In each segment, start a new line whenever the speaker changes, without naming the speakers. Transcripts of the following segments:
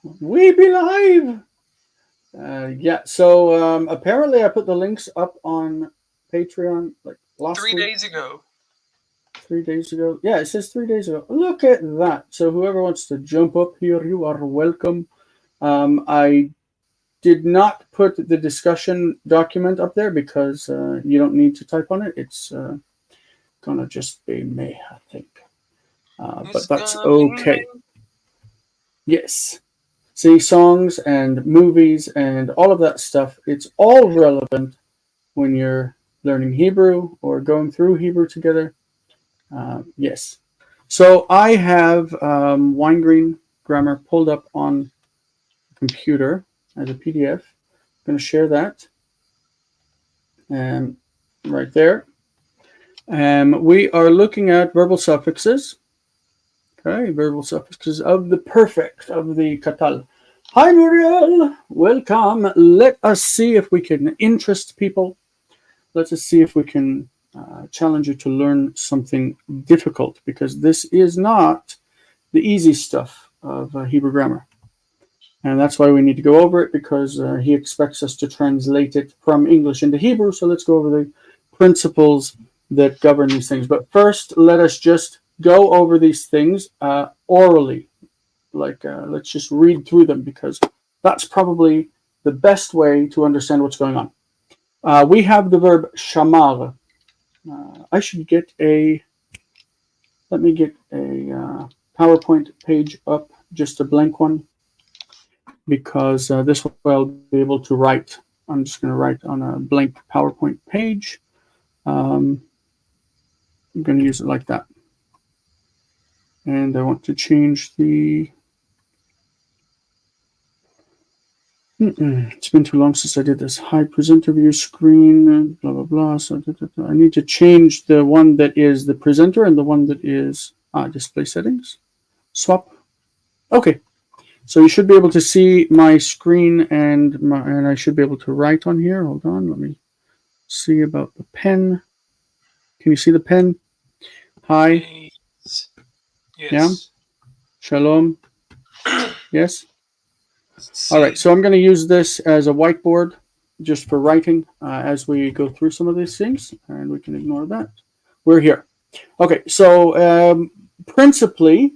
We be live. Yeah. So apparently, I put the links up on Patreon like last
Three
week,
days ago.
3 days ago. Yeah, it says 3 days ago. Look at that. So whoever wants to jump up here, you are welcome. I did not put the discussion document up there because you don't need to type on it. It's gonna just be me, I think.
It's
But that's
gonna be
okay. Yes. See, songs and movies and all of that stuff, it's all relevant when you're learning Hebrew or going through Hebrew together. Yes. So I have Weingreen grammar pulled up on the computer as a PDF. I'm going to share that right there. We are looking at verbal suffixes. Okay, verbal suffixes of the perfect, of the qatal. Hi, Muriel. Welcome. Let us see if we can interest people. Let us see if we can challenge you to learn something difficult, because this is not the easy stuff of Hebrew grammar. And that's why we need to go over it, because he expects us to translate it from English into Hebrew. So let's go over the principles that govern these things. But first, let us just go over these things orally. Let's just read through them, because that's probably the best way to understand what's going on. We have the verb shamar. I should get let me get a PowerPoint page up, just a blank one, because this way I'll be able to write. I'm just going to write on a blank PowerPoint page. I'm going to use it like that. And I want to change the... It's been too long since I did this. Hi, presenter view screen, blah, blah, blah. So I need to change the one that is the presenter and the one that is display settings. Swap. Okay. So you should be able to see my screen, and I should be able to write on here. Hold on. Let me see about the pen. Can you see the pen? Hi.
Yes.
Yeah. Shalom. Yes. All right, so I'm going to use this as a whiteboard just for writing as we go through some of these things, and we can ignore that. We're here. Okay, so principally,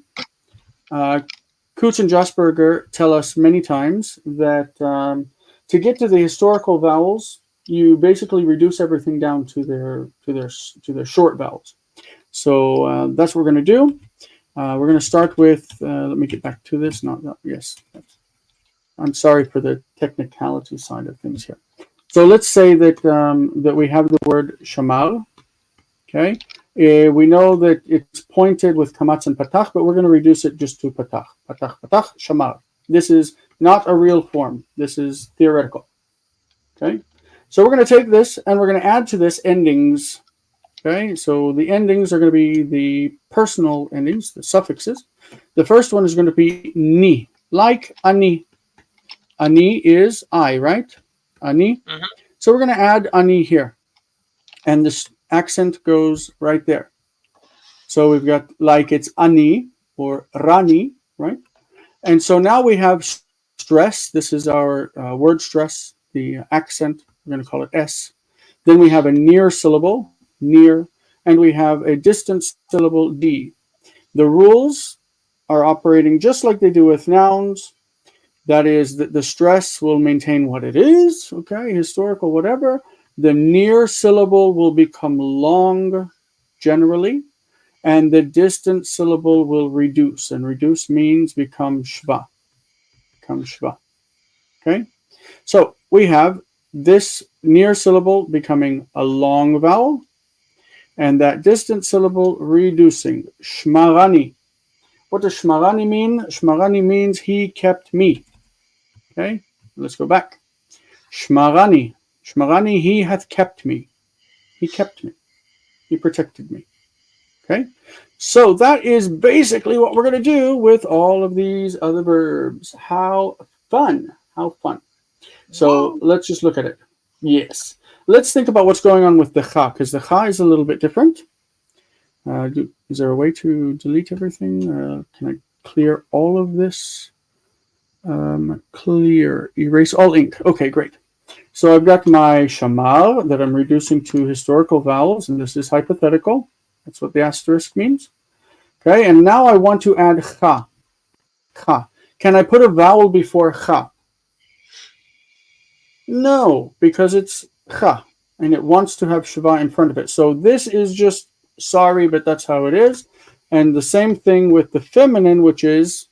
Kutz and Jasperger tell us many times that to get to the historical vowels, you basically reduce everything down to their short vowels. So that's what we're going to do. We're going to start with. Let me get back to this. Yes. I'm sorry for the technicality side of things here. So let's say that that we have the word shamar. Okay, we know that it's pointed with kamatz and patach, but we're going to reduce it just to patach, patach, patach, shamar. This is not a real form. This is theoretical. Okay, so we're going to take this and we're going to add to this endings. Okay, so the endings are going to be the personal endings, the suffixes. The first one is going to be ni, like ani. Ani is I, right? Ani.
Mm-hmm.
So we're going to add ani here. And this accent goes right there. So we've got like it's ani or rani, right? And so now we have stress. This is our word stress, the accent. We're going to call it S. Then we have a near syllable, near, and we have a distant syllable, D. The rules are operating just like they do with nouns. That is, that the stress will maintain what it is, okay, historical, whatever. The near syllable will become long, generally, and the distant syllable will reduce. And reduce means become shva. Okay? So we have this near syllable becoming a long vowel, and that distant syllable reducing. Shmarani. What does shmarani mean? Shmarani means he kept me. Okay, let's go back. Shmarani. Shmarani, he hath kept me. He kept me. He protected me. Okay, so that is basically what we're going to do with all of these other verbs. How fun. How fun. So
Woo.
let's just look at it. Yes. Let's think about what's going on with the cha, because the cha is a little bit different. Is there a way to delete everything? Can I clear all of this? Clear. Erase all ink. Okay, great. So I've got my shamar that I'm reducing to historical vowels, and this is hypothetical. That's what the asterisk means. Okay, and now I want to add cha. Cha. Can I put a vowel before cha? No, because it's cha, and it wants to have shva in front of it. So this is just sorry, but that's how it is. And the same thing with the feminine, which is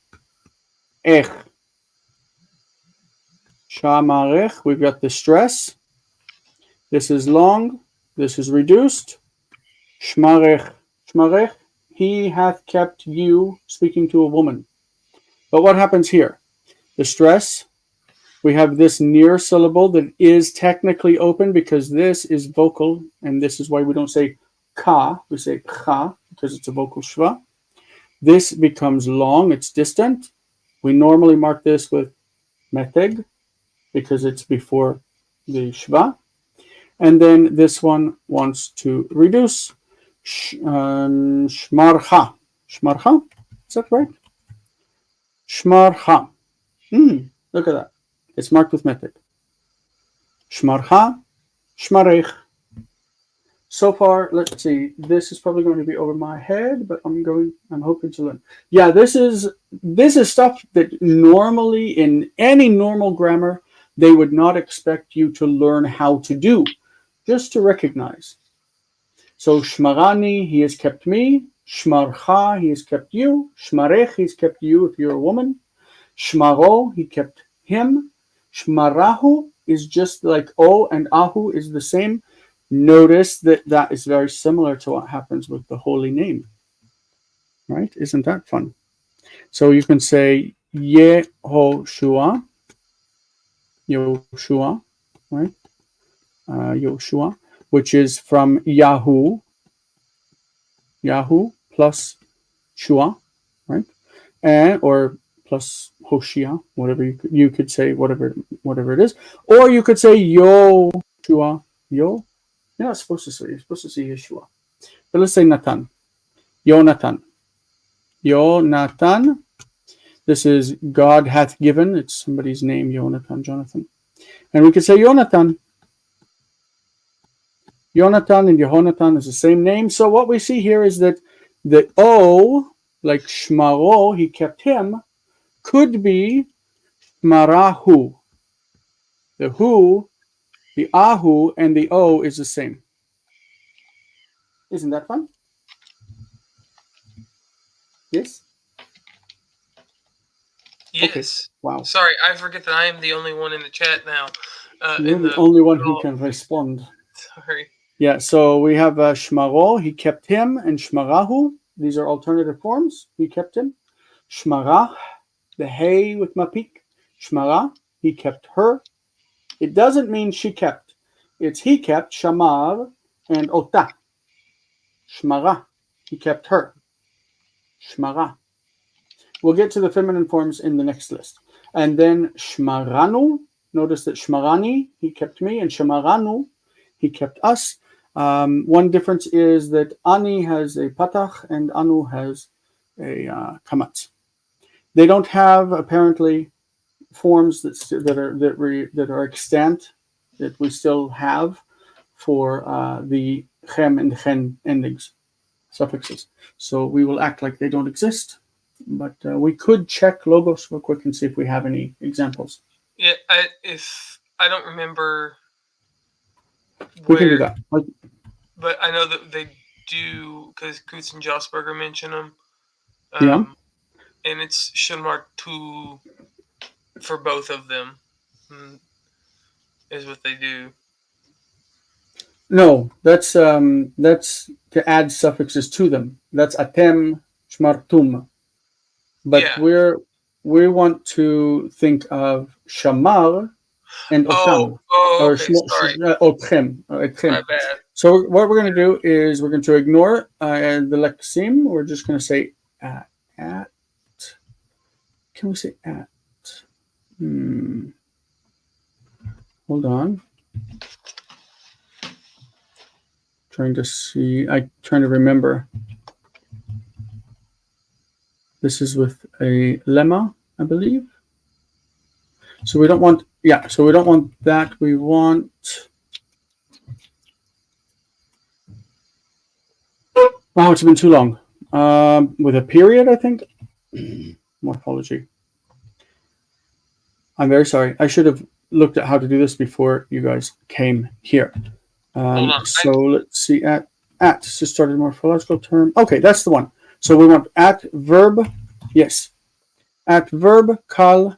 ech. Shamarech, we've got the stress. This is long. This is reduced. Shmarech. Shmarech, he hath kept you, speaking to a woman. But what happens here? The stress, we have this near syllable that is technically open because this is vocal, and this is why we don't say ka, we say cha, because it's a vocal shva. This becomes long, it's distant. We normally mark this with meteg, because it's before the shva. And then this one wants to reduce. Shmarcha. Shmarcha? Is that right? Shmarcha. Look at that. It's marked with meteg. Shmarcha. Shmarech. So far, let's see. This is probably going to be over my head, but I'm hoping to learn. Yeah, this is stuff that normally in any normal grammar they would not expect you to learn how to do, just to recognize. So shmarani, he has kept me. Shmarcha, he has kept you. Shmarech, he's kept you if you're a woman. Shmaro, he kept him. Shmarahu is just like O, and Ahu is the same. Notice that that is very similar to what happens with the holy name. Right? Isn't that fun? So you can say Yehoshua, Yoshua, right? Yoshua, which is from Yahoo plus Shua, right? And or plus Hoshea, whatever you could say, whatever it is, or you could say Yoshua, Yo. You're not supposed to say. You're supposed to say Yeshua, but let's say Natan, Yonatan, Yonatan. This is God hath given. It's somebody's name, Jonathan, and we could say Yonatan. Yonatan and Yehonatan is the same name. So what we see here is that the O, like Shmaro, he kept him, could be Marahu. The Hu, the Ahu, and the O is the same. Isn't that fun? Yes?
Yes.
Okay. Wow.
Sorry, I forget that I am the only one in the chat now.
You're the only one who can respond.
Sorry.
Yeah, so we have Shmaro, he kept him, and Shmarahu. These are alternative forms. He kept him. Shmarah, the hay with mapik. Shmara, he kept her. It doesn't mean she kept. It's he kept, Shamar, and Ota. Shmara, he kept her. Shmara. We'll get to the feminine forms in the next list. And then Shmaranu, notice that Shmarani, he kept me, and Shamaranu, he kept us. One difference is that Ani has a patach and Anu has a kamatz. They don't have apparently forms that are extant that we still have for the chem and chen endings, suffixes. So we will act like they don't exist, but we could check logos real quick and see if we have any examples.
Yeah, if I don't remember
we can do that.
But I know that they do, because Kutz and Jossberger mention them.
Yeah.
And it's Shinmar 2 for both of them, is what they do.
No, that's to add suffixes to them. That's atem shmartum. But yeah. we want to think of shamar and otam.
Or okay, sorry.
Otchem.
My bad.
So what we're going to do is we're going to ignore the leksim. We're just going to say at. Can we say at? Hold on. Trying to remember. This is with a lemma, I believe. So we don't want, so we don't want that. We want, wow, it's been too long. With a period, I think. Morphology. I'm very sorry. I should have looked at how to do this before you guys came here.
Hold on.
So let's see, at so started morphological term. Okay, that's the one. So we want at verb, yes. At verb, qatal,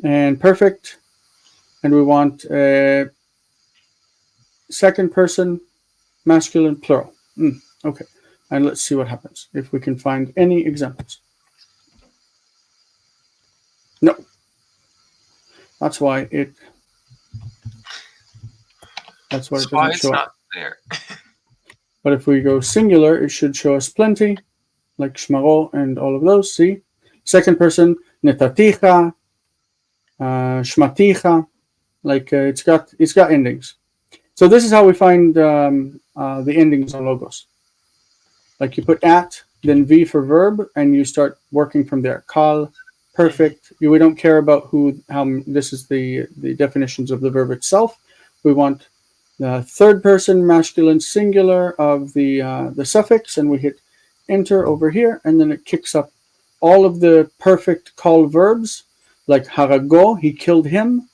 and perfect. And we want second person, masculine, plural. Okay, and let's see what happens if we can find any examples. No, that's why it. That's why it doesn't show up.
Not there.
But if we go singular, it should show us plenty, like shmaro and all of those. See, second person, netaticha, shmaticha, like it's got endings. So this is how we find the endings on logos. Like you put at, then v for verb, and you start working from there. Qatal, perfect. We don't care about how this is the definitions of the verb itself. We want the third person masculine singular of the suffix, and we hit enter over here, and then it kicks up all of the perfect qatal verbs, like harago, he killed him.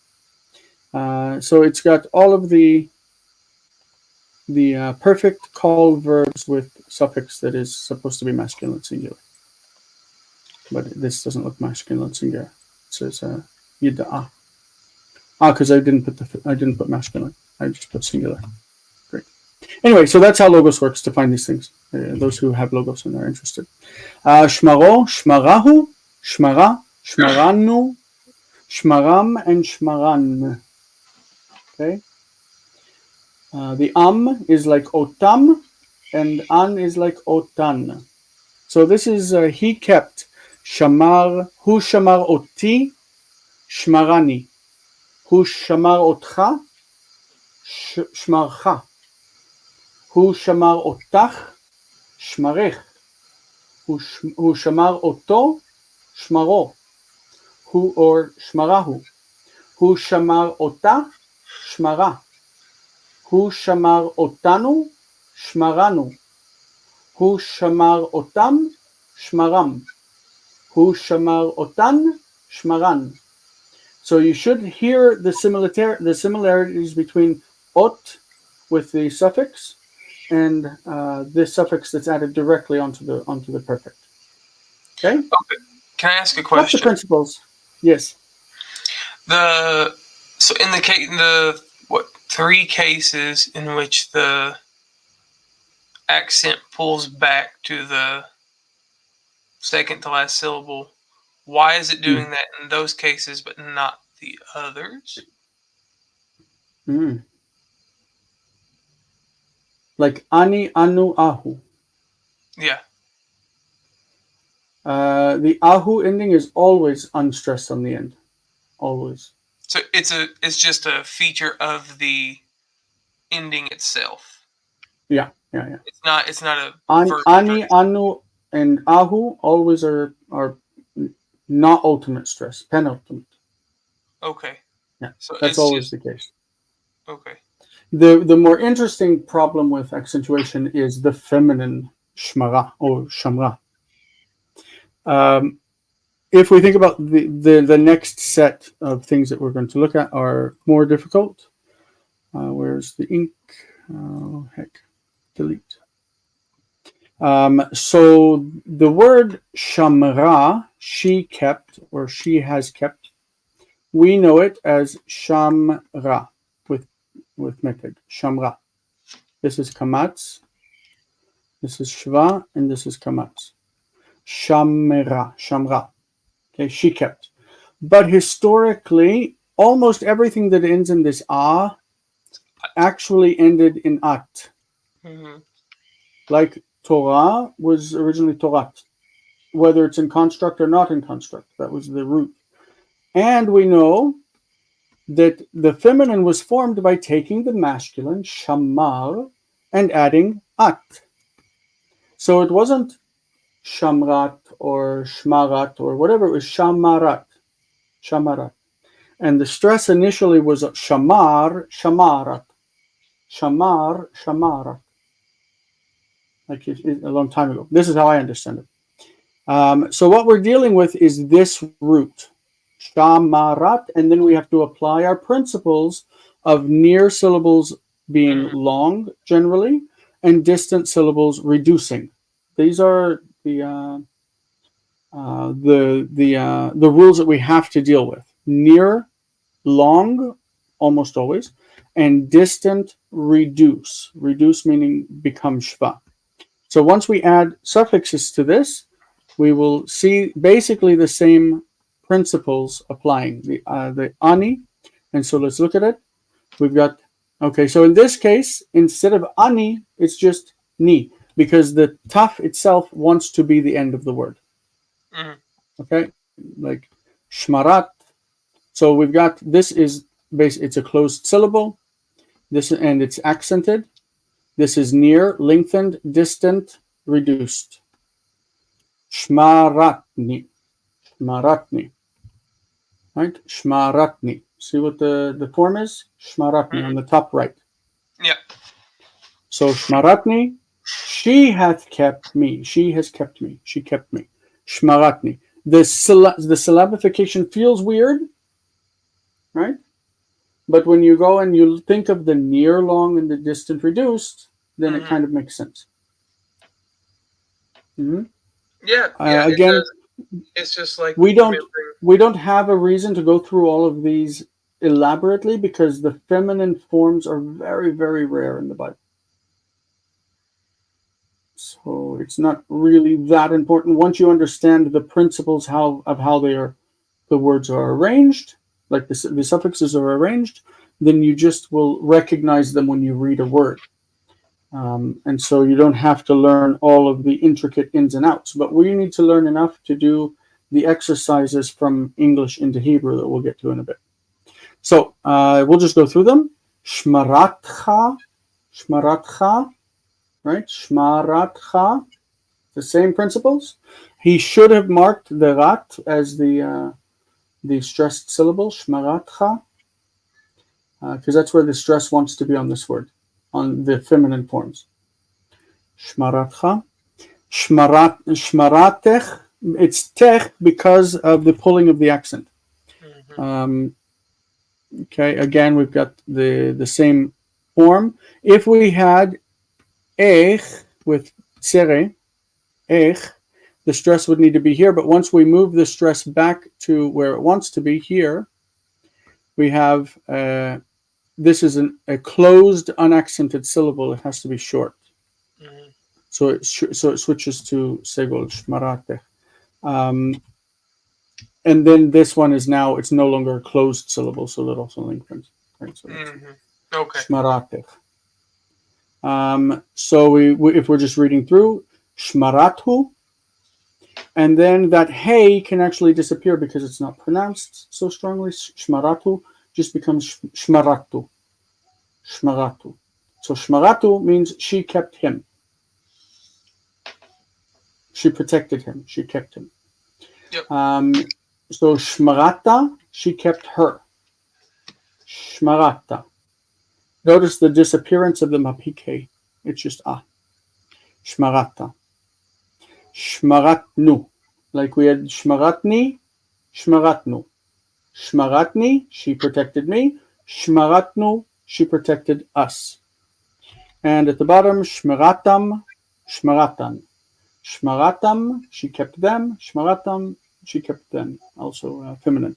So it's got all of the perfect qatal verbs with suffix that is supposed to be masculine singular. But this doesn't look masculine singular. It says yida'a. Because I didn't put masculine. I just put singular. Great. Anyway, so that's how logos works to find these things. Those who have logos and are interested. Shmaro, shmarahu, shmara, shmaranu, shmaram, and shmaran. Okay. The is like otam, and an is like otan. So this is he kept. Shamar, hu shamar oti, shmarani. Hu shamar otcha, shmarcha. Hu shamar otach, shmarech. Hu shamar oto, shmaro. Or shmarahu. Hu shamar ota, shmara. Hu shamar otanu, shmaranu. Hu shamar otam, shmaram. Hu shamar otan, shmaran. So you should hear the similarities between ot with the suffix and this suffix that's added directly onto the perfect. Okay.
Okay. Can I ask a question?
What's the principles? Yes.
So in the 3 cases in which the accent pulls back to the second to last syllable, why is it doing that in those cases but not the others?
Like ani, anu, ahu.
Yeah.
The ahu ending is always unstressed on the end. Always.
So it's just a feature of the ending itself.
Yeah.
It's not a
ani, anu, and ahu always are not ultimate stress, penultimate.
Okay.
Yeah.
So
that's always the case.
Okay.
The more interesting problem with accentuation is the feminine shmara or shamra. If we think about the next set of things that we're going to look at are more difficult. Where's the ink? Oh, heck. Delete. So the word shamra, she kept or she has kept, we know it as shamra with method, shamra. This is kamatz, this is shva, and this is kamatz. Shamra. Okay, she kept. But historically, almost everything that ends in this a actually ended in at. Like Torah was originally Torat, whether it's in construct or not in construct. That was the root. And we know that the feminine was formed by taking the masculine, shamar, and adding at. So it wasn't shamrat or shmarat or whatever, it was shamarat. shamarat. And the stress initially was shamar, shamarat. Shamar, shamarat. Like a long time ago. This is how I understand it. So what we're dealing with is this root, shamarat, and then we have to apply our principles of near syllables being long generally and distant syllables reducing. These are the rules that we have to deal with. Near, long, almost always, and distant, reduce. Reduce meaning become shva. So once we add suffixes to this, we will see basically the same principles applying. The ani, and so let's look at it. We've got, okay, so in this case, instead of ani, it's just ni, because the taf itself wants to be the end of the word. Okay, like shmarat. So we've got, this is it's a closed syllable. This, and it's accented. This is near, lengthened, distant, reduced. Shmaratni. Shmaratni. Right? Shmaratni. See what the form is? Shmaratni on the top right.
Yeah.
So Shmaratni, she hath kept me. She has kept me. She kept me. Shmaratni. The syllabification feels weird, right? But when you go and you think of the near long and the distant reduced, then it kind of makes sense.
Yeah.
Again,
it's just like
we don't have a reason to go through all of these elaborately because the feminine forms are very, very rare in the Bible. So it's not really that important. Once you understand the principles of how the words are arranged, like the suffixes are arranged, then you just will recognize them when you read a word. And so you don't have to learn all of the intricate ins and outs, but we need to learn enough to do the exercises from English into Hebrew that we'll get to in a bit. So we'll just go through them. Shmaratcha, shmaratcha, right? Shmaratcha, the same principles. He should have marked the rat as the stressed syllable, shmaratcha, because that's where the stress wants to be on this word, on the feminine forms. Shmaratcha. Shmaratech, it's tech because of the pulling of the accent. Okay, again, we've got the same form. If we had ech with tsere, ech, the stress would need to be here, but once we move the stress back to where it wants to be here, we have, this is a closed, unaccented syllable. It has to be short. So it switches to segol, shmarate. And then this one is now, it's no longer a closed syllable, so that also lengthens. Right? So
okay.
Shmarate. So if we're just reading through, shmaratu, and then that hey can actually disappear because it's not pronounced so strongly. Shmaratu just becomes shmaratu. Shmaratu. So shmaratu means she kept him. She protected him. She kept him.
Yep.
So shmarata, she kept her. Shmarata. Notice the disappearance of the mapike. It's just ah. Shmarata. Shmaratnu. Like we had shmaratni, shmaratnu. Shmaratni, she protected me. Shmaratnu, she protected us. And at the bottom, shmaratam, shmaratan. Shmaratam, she kept them. Shmaratam, she kept them. Also feminine.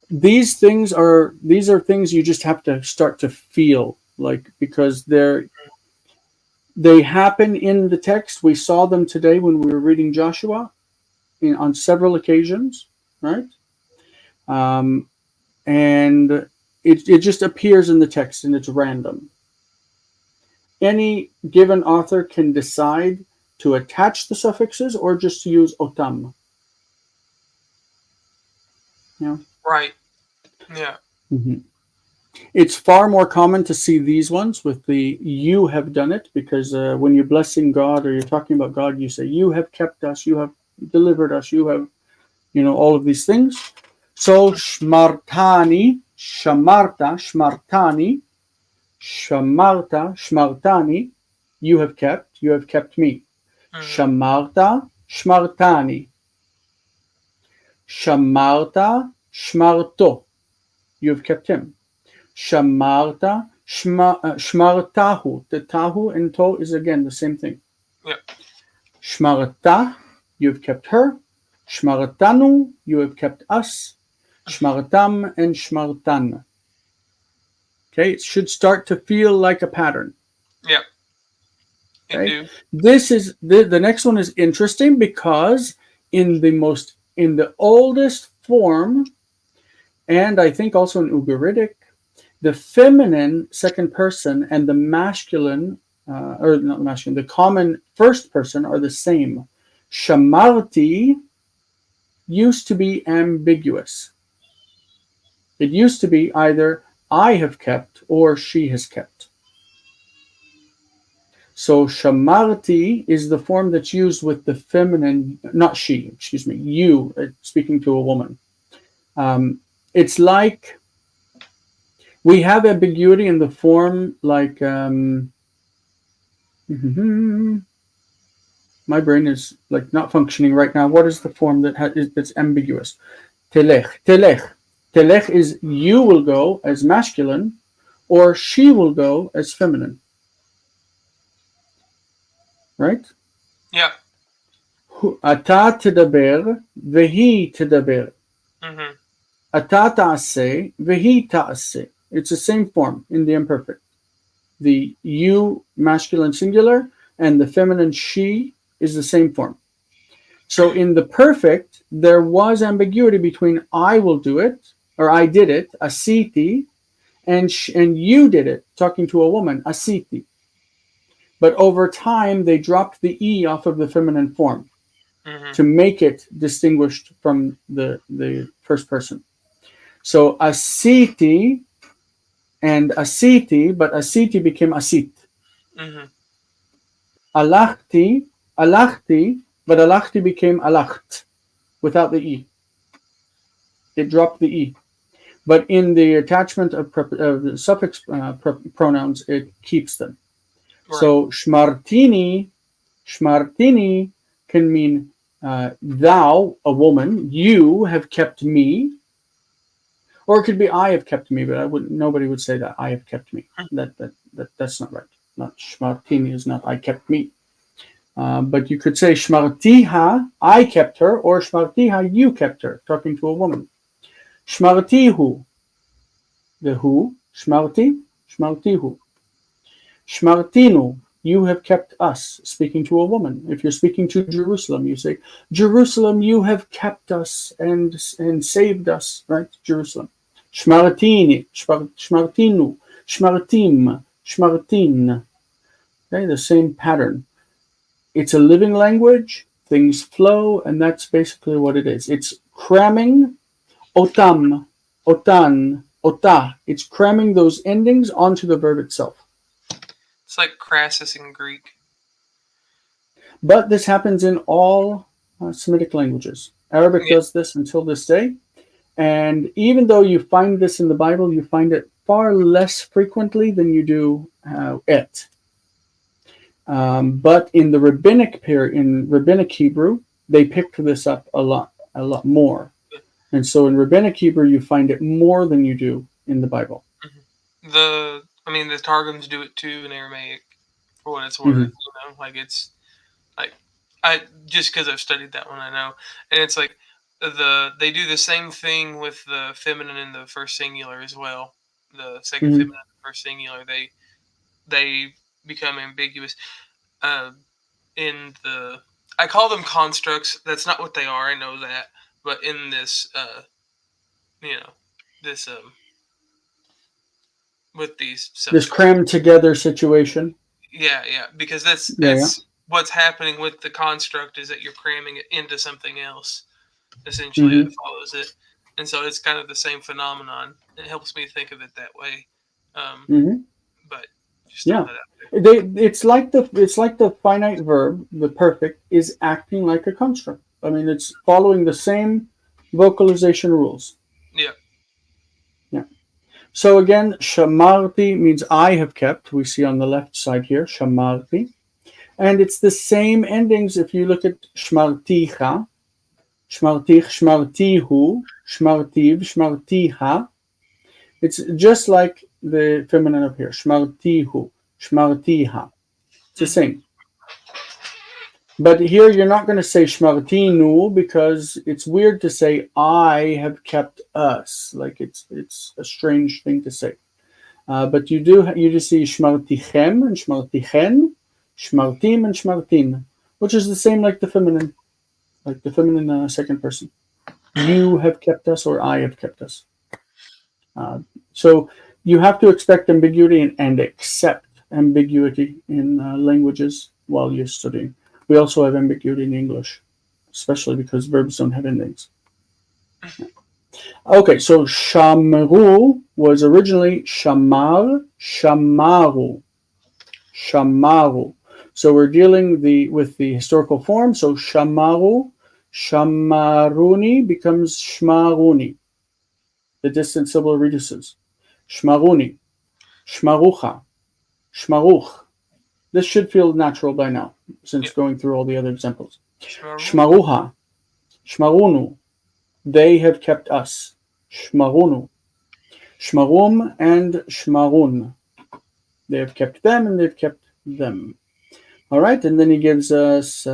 These are things you just have to start to feel, like, because they happen in the text. We saw them today when we were reading Joshua on several occasions, right? And it just appears in the text and it's random. Any given author can decide to attach the suffixes or just to use otam. Yeah.
Right. Yeah.
Mm-hmm. It's far more common to see these ones with the you have done it, because when you're blessing God or you're talking about God, you say, you have kept us, you have delivered us, you have, all of these things. So shmartani, shamarta, shmartani, shamarta, shmartani. You have kept me. Shamarta, shmartani. Shamarta, shmarto. You have kept him. Shamarta, shmartahu. The tahu and to is again the same thing.
Yep.
Shmarta, you have kept her. Shmartanu, you have kept us. Shmartam and shmartan. Okay, it should start to feel like a pattern.
Yep.
Okay, this is the next one is interesting because in the oldest form, and I think also in Ugaritic, the feminine second person and the masculine, or not masculine, the common first person are the same. Shamarti used to be ambiguous. It used to be either I have kept or she has kept. So shamarti is the form that's used with the feminine, not she, excuse me, you, speaking to a woman. It's like we have ambiguity in the form like, my brain is like not functioning right now. What is the form that's ambiguous? Telech, telech. Telech is you will go as masculine or she will go as feminine. Right?
Yeah.
אתה תדבר והיא תדבר. אתה תעשה והיא תעשה. It's the same form in the imperfect. The you masculine singular and the feminine she is the same form. So in the perfect, there was ambiguity between I will do it, or I did it, asiti, and you did it, talking to a woman, asiti. But over time, they dropped the E off of the feminine form to make it distinguished from the first person. So asiti and asiti, but asiti became asit. Alachti, alachti, but alachti became alacht without the E. It dropped the E. But in the attachment of the suffix pronouns, it keeps them. Right. So shmartini can mean thou, a woman, you have kept me, or it could be I have kept me. But nobody would say that I have kept me. That's not right. Not shmartini is not I kept me. But you could say shmartiha, I kept her, or shmartiha, you kept her, talking to a woman. Shmartihu, the who, shmarti, shmartihu. Shmartinu, you have kept us, speaking to a woman. If you're speaking to Jerusalem, you say, Jerusalem, you have kept us and saved us, right? Jerusalem. Shmartini, shmartinu, shmartim, shmartin. Okay, the same pattern. It's a living language, things flow, and that's basically what it is. It's cramming otam, otan, ota. It's cramming those endings onto the verb itself.
It's like Crassus in Greek.
But this happens in all Semitic languages. Arabic does this until this day. And even though you find this in the Bible, you find it far less frequently than you do it. But in the rabbinic period, in rabbinic Hebrew, they picked this up a lot more. And so in rabbinic Hebrew, you find it more than you do in the Bible.
The Targums do it too in Aramaic, for what it's worth. Like it's like I just because I've studied that one, I know, and it's like they do the same thing with the feminine in the first singular as well. The second feminine in the first singular, they become ambiguous. In the I call them constructs. That's not what they are. I know that, but in this, this with these subjects.
This crammed together situation.
Yeah, because that's what's happening with the construct is that you're cramming it into something else. Essentially, it follows it, and so it's kind of the same phenomenon. It helps me think of it that way. But just throw that out there.
It's like the finite verb, the perfect, is acting like a construct. I mean, it's following the same vocalization rules. So again, shamarti means I have kept. We see on the left side here, shamarti. And it's the same endings if you look at shmarticha, shmartich, shmartihu, shmartiv, shmartiha. It's just like the feminine up here, shmartihu, shmartiha. It's the same. But here you're not going to say shmartinu because it's weird to say I have kept us. Like it's a strange thing to say. But you just see shmartichem and shmartichen, shmartim and shmartin, which is the same like the feminine second person. You have kept us or I have kept us. So you have to expect ambiguity and accept ambiguity in languages while you're studying. We also have ambiguity in English, especially because verbs don't have endings. Okay, so shamru was originally shamar, shamaru, shamaru. So we're dealing with the historical form. So shamaru, shamaruni becomes shmaruni. The distant syllable reduces. Shmaruni, shmarucha, shmaruch. This should feel natural by now, since going through all the other examples. Shmaruha, shmarunu. They have kept us. Shmarunu. Shmarum and shmarun. They have kept them and they've kept them. All right, and then he gives us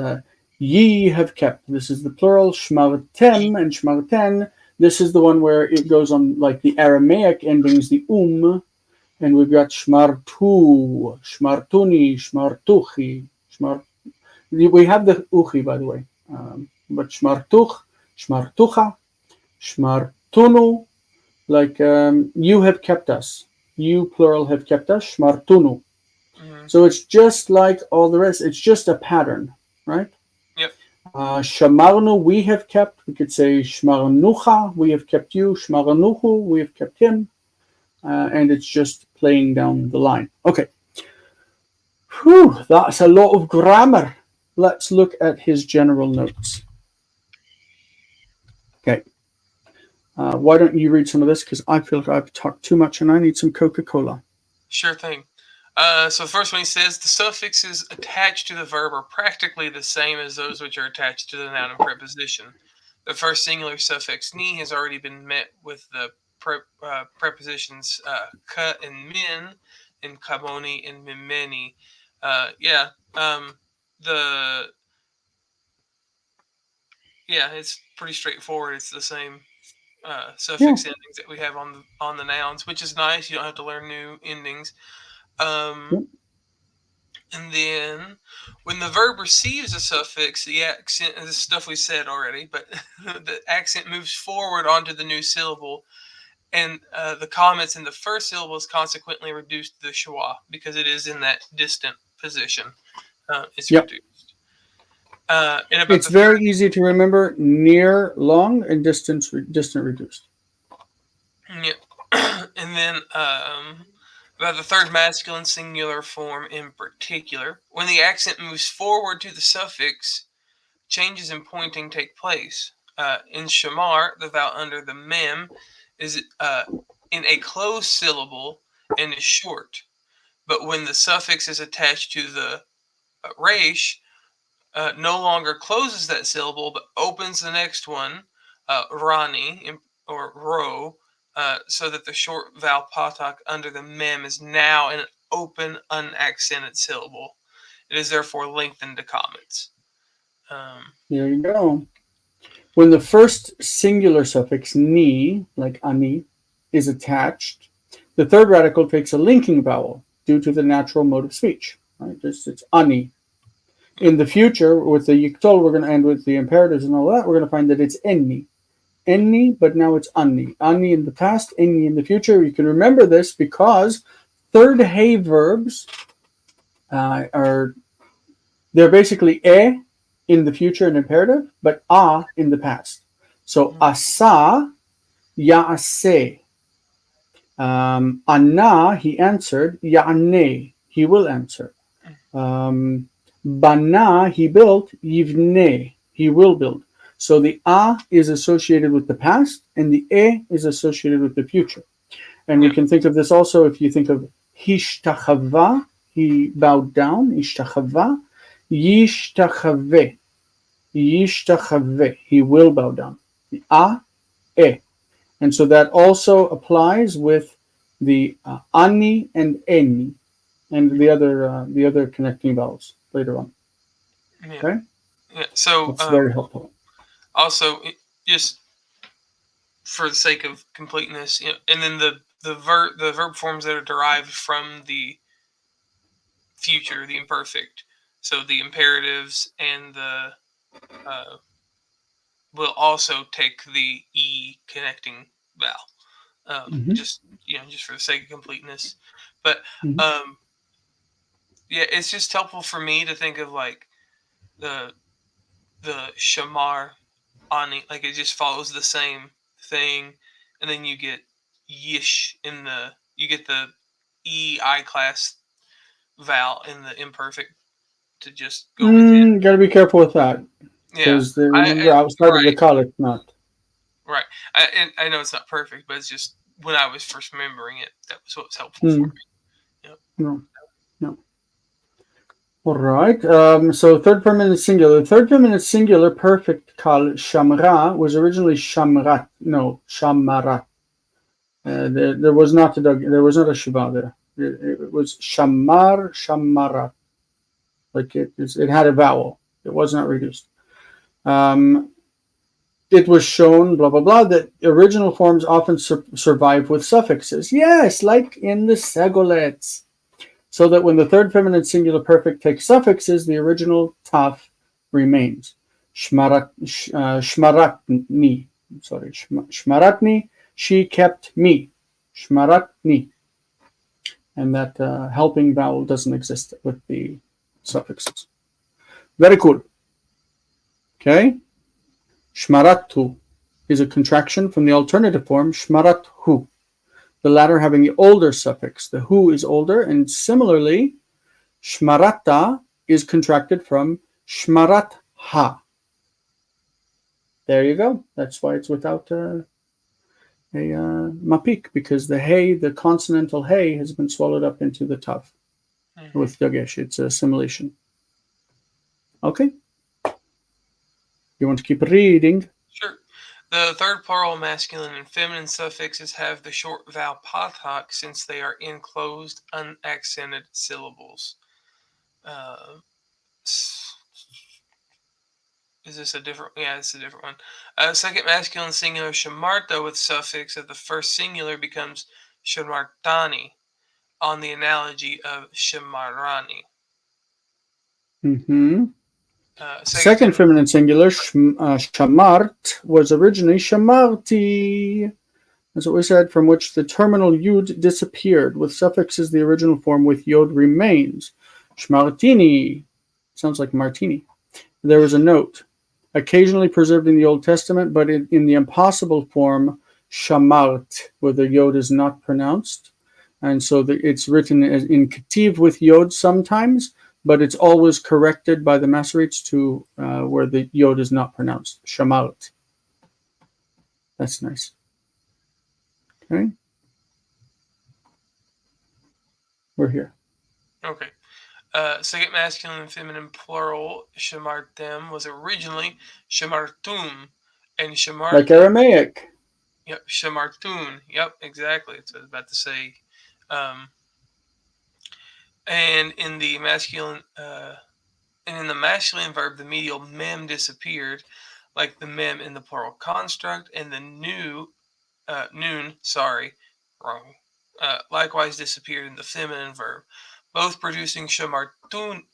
ye have kept. This is the plural. Shmartem and shmarten. This is the one where it goes on like the Aramaic endings, the and we've got shmartu, shmartuni, shmartuchi. We have the uchi, by the way, but shmartuch, shmartucha, shmartunu, like you have kept us. You, plural, have kept us, shmartunu. So it's just like all the rest. It's just a pattern, right?
Yep.
Shamarnu, we have kept. We could say shmarnucha, we have kept you. Shmarnuhu, we have kept him. And it's just playing down the line. Okay. Whew, that's a lot of grammar. Let's look at his general notes. Okay. Why don't you read some of this? Because I feel like I've talked too much and I need some Coca-Cola.
Sure thing. So the first one he says, the suffixes attached to the verb are practically the same as those which are attached to the noun and preposition. The first singular suffix ni has already been met with the prepositions ka and min, and kamoni and mimeni. It's pretty straightforward. It's the same suffix endings that we have on the nouns, which is nice. You don't have to learn new endings. And then when the verb receives a suffix, the accent, this stuff we said already, but the accent moves forward onto the new syllable, and the comments in the first syllable is consequently reduced to the schwa because it is in that distant position. It's reduced.
It's very easy to remember: near, long, and distant reduced.
Yep. And then about the third masculine singular form in particular, when the accent moves forward to the suffix, changes in pointing take place. In shamar, the vowel under the mem is in a closed syllable and is short. But when the suffix is attached to the resh, no longer closes that syllable, but opens the next one, rani, or ro, so that the short vowel patak under the mem is now an open, unaccented syllable. It is therefore lengthened to comments.
There you go. When the first singular suffix ni, like ani, is attached, the third radical takes a linking vowel due to the natural mode of speech. Right? It's ani. In the future, with the qatal, we're going to end with the imperatives and all that. We're going to find that it's enni. Enni, but now it's anni. Anni in the past, enni in the future. You can remember this because third hey verbs they're basically in the future and imperative, but in the past. So asa, ya'ase. Anna, he answered. Ya'ane, he will answer. Bana, he built. Yivne, he will build. So the is associated with the past and the is associated with the future. And we can think of this also if you think of hishtachava, he bowed down, ishtachava, yishtachave, yishtachave, he will bow down. E. And so that also applies with the ani and eni, and the other connecting vowels later on.
Yeah.
Okay,
Yeah. So
that's very helpful.
Also, just for the sake of completeness, and then the verb forms that are derived from the future, the imperfect. So the imperatives and the will also take the e connecting vowel. Just for the sake of completeness. But yeah, it's just helpful for me to think of like the shamar ani, like it just follows the same thing, and then you get yish you get the I class vowel in the imperfect to just go with it.
Got to be careful with that,
Yeah,
because remember outside of the qal it's not.
Right. I know it's not perfect, but it's just when I was first remembering it, that was what was helpful for me. Yep.
No. All right. So third permanent singular. Third permanent singular perfect qal shamra was originally shamrat. No, shamarat. There was not a shiva there. It was shamar, shamarat. Like it had a vowel. It was not reduced. It was shown, blah, blah, blah, that original forms often survive with suffixes. Yes, like in the segolets. So that when the third feminine singular perfect takes suffixes, the original taf remains. Shmaratni. Shmaratni, she kept me. Shmaratni. And that helping vowel doesn't exist with the suffixes. Very cool. Okay. Shmaratu is a contraction from the alternative form shmarathu, the latter having the older suffix. The hu is older, and similarly, shmarata is contracted from shmaratha. There you go. That's why it's without a mapik, because the hey, the consonantal hey, has been swallowed up into the tav with dagesh. It's assimilation. Okay. You want to keep reading?
Sure. The third plural masculine and feminine suffixes have the short vowel pathak since they are enclosed, unaccented syllables. Is this a different? Yeah, it's a different one. Second masculine singular shamarta with suffix of the first singular becomes shamartani, on the analogy of shamarani.
Second feminine singular, shamart, was originally shamarti. That's what we said, from which the terminal yud disappeared. With suffixes, the original form with yod remains. Shmartini. Sounds like martini. There was a note. Occasionally preserved in the Old Testament, but in the impossible form, shamart, where the yod is not pronounced. And so it's written in kativ with yod sometimes, but it's always corrected by the Masoretes to where the yod is not pronounced. Shamalt. That's nice. Okay. We're here.
Okay. Second masculine and feminine plural, shamartem, was originally shamartum, and shamartum.
Like Aramaic.
Yep, shamartun. Yep, exactly. That's what I was about to say. And in the masculine verb, the medial mem disappeared, like the mem in the plural construct, and the noon, likewise disappeared in the feminine verb, both producing shamartuni,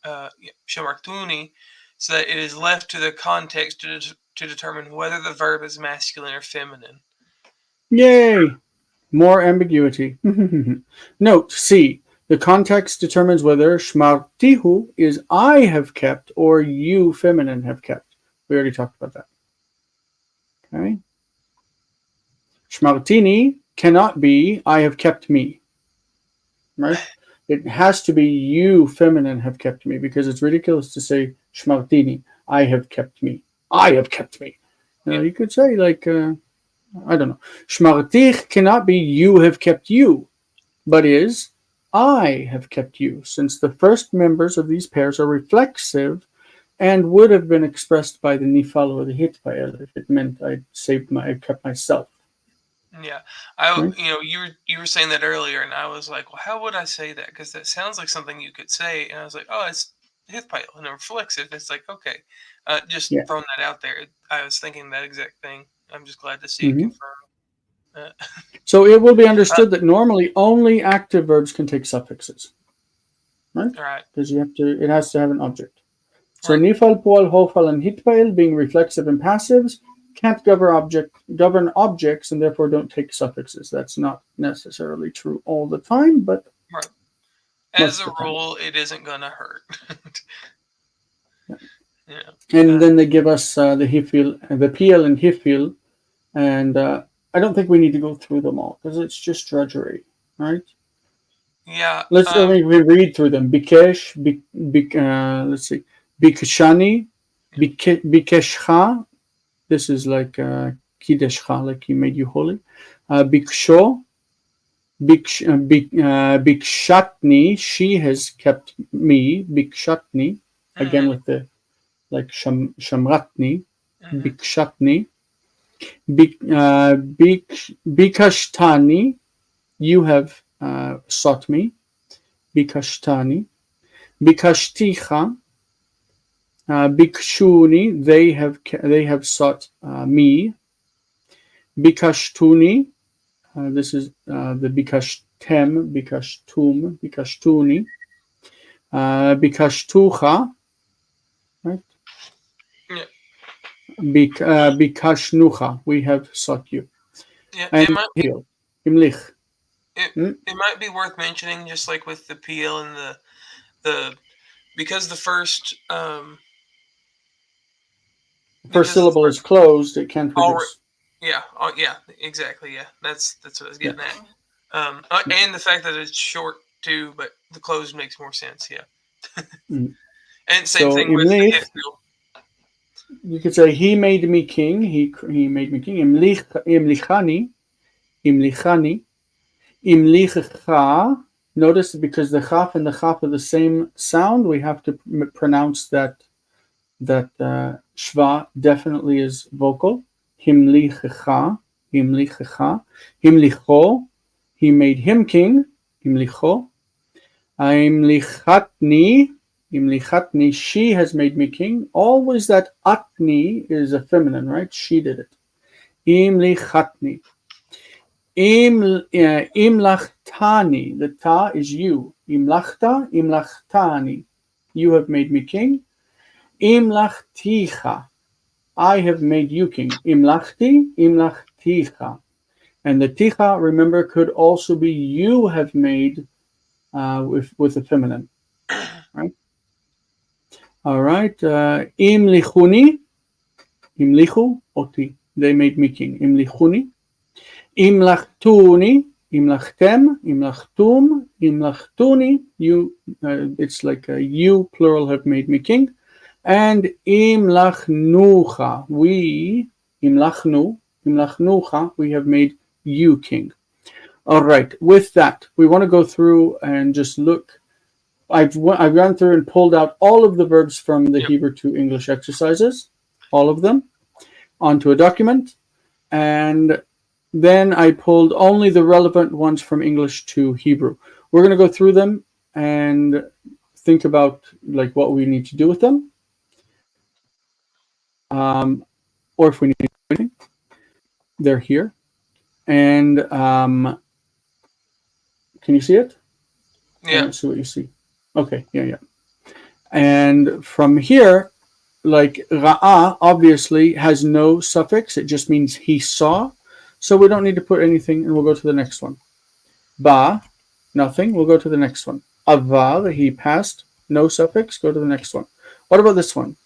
so that it is left to the context to determine whether the verb is masculine or feminine.
Yay! More ambiguity. Note C. The context determines whether shmartihu is I have kept or you feminine have kept. We already talked about that. Okay. Shmartini cannot be I have kept me. Right? It has to be you feminine have kept me, because it's ridiculous to say shmartini, I have kept me. I have kept me. You could say like I don't know. Shmartich cannot be you have kept you, but is I have kept you, since the first members of these pairs are reflexive and would have been expressed by the nifal or the hitpael if it meant I kept myself.
Yeah,
Right?
you were saying that earlier, and I was like, well, how would I say that? Because that sounds like something you could say, and I was like, oh, it's Hithpile and a reflexive. It's like, okay, just
Yeah.
throwing that out there. I was thinking that exact thing. I'm just glad to see it
Mm-hmm.
confirmed.
So it will be
Uh,
understood that normally only active verbs can take suffixes, right?
right,
Because it has to have an object. So
right,
nifal, poal, hofal, and hitpael, being reflexive and passives, can't govern objects and therefore don't take suffixes. That's not necessarily true all the time, but
right. As
most
a
of the time.
rule, it isn't gonna hurt.
Yeah.
Yeah.
And then they give us the hifil, the pl and hifil, and I don't think we need to go through them all because it's just drudgery, right?
Yeah.
I mean, we read through them. Bikesh, let's see, Bikshani, Bikeshcha. This is like Kideshcha, like he made you holy. Biksho, Bikshatni, she has kept me. Bikshatni, again
Mm-hmm,
with the like Shamratni,
mm-hmm,
Bikshatni, Bikashtani, you have sought me. Bikashtani, Bikashticha, Bikshuni, they have sought me. Bikashtuni, this is the Bikashtem, Bikashtum, Bikashtuni, Bikashtucha, right?
yeah.
Bikashnucha, we have sought you.
Yeah.
And Himlich.
It
Hmm?
it might be worth mentioning, just like with the PL and the because the first
First
because the
syllable is
first
closed, it can't
all
reduce.
yeah, yeah, exactly, yeah. That's what I was
Yeah.
getting at. And the fact that it's short too, but the close makes more sense, yeah.
Mm.
And same
So
thing with the
Imlich,
hit feel.
you could say he made me king. He made me king. Imlichani, Imlichani, Imlicha. Notice because the chaf and the chaf are the same sound, we have to pronounce that shva definitely is vocal. Himlicha, Himlicha, Himlicho. He made him king. Himlicho. Imlichatni, Imlichatni, she has made me king. Always that atni is a feminine, right? She did it. Imlichatni. Imlachtani, the ta is you. Imlachta, imlachtani. You have made me king. Imlachticha. I have made you king. Imlachti, imlachticha. And the ticha, remember, could also be you have made with the feminine. Right? All right. Imlichuni, imlichu, oti. They made me king. Imlichuni. Imlachtuni, imlachtem, imlachtum, imlachtuni. You, it's like you, plural, have made me king. And imlachnucha, imlachnucha, we have made you king. All right. With that, we want to go through and just look. I've gone through and pulled out all of the verbs from the
Yep.
Hebrew to English exercises, all of them, onto a document, and then I pulled only the relevant ones from English to Hebrew. We're going to go through them and think about like what we need to do with them, or if we need to do anything. They're here, and can you see it? I
Yeah.
don't see what you see. Okay, yeah. And from here, like ra'a obviously has no suffix. It just means he saw. So we don't need to put anything, and we'll go to the next one. Ba, nothing. We'll go to the next one. Avar, he passed. No suffix. Go to the next one. What about this one?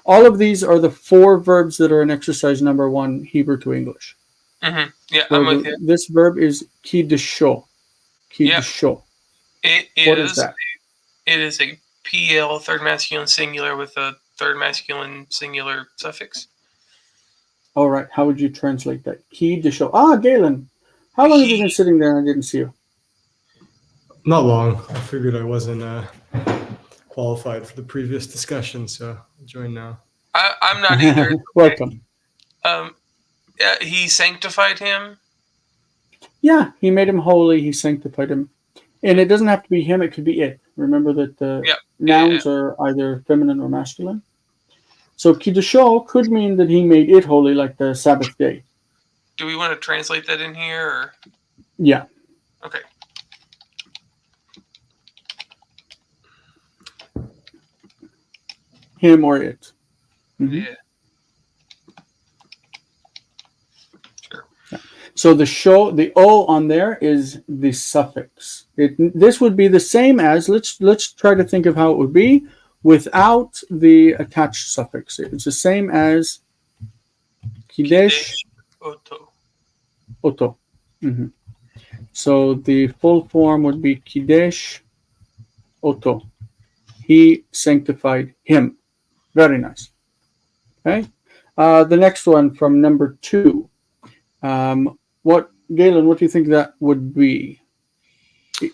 All of these are the four verbs that are in exercise number 1, Hebrew to English.
Yeah,
Where
I'm with you.
this verb is kidesho.
Yeah.
Kidesho.
It
What is
is
that?
it is a PL third masculine singular with a third masculine singular suffix.
All right. How would you translate that? Ki de show. Ah, Galen. How long have you been sitting there and I didn't see you?
Not long. I figured I wasn't qualified for the previous discussion, so I'll join now.
I'm not either.
Welcome.
Yeah, he sanctified him.
Yeah, he made him holy. He sanctified him. And it doesn't have to be him. It could be it. Remember that the nouns are either feminine or masculine. So kiddusho could mean that he made it holy, like the Sabbath day.
Do we want to translate that in here? Or?
Yeah.
Okay.
Him or it.
Mm-hmm. Yeah. Sure.
So the O on there is the suffix. This would be the same as, let's try to think of how it would be without the attached suffix. It's the same as Kidesh Oto. Mm-hmm. So the full form would be Kidesh Oto. He sanctified him. Very nice. Okay. The next one from number 2. Galen, what do you think that would be?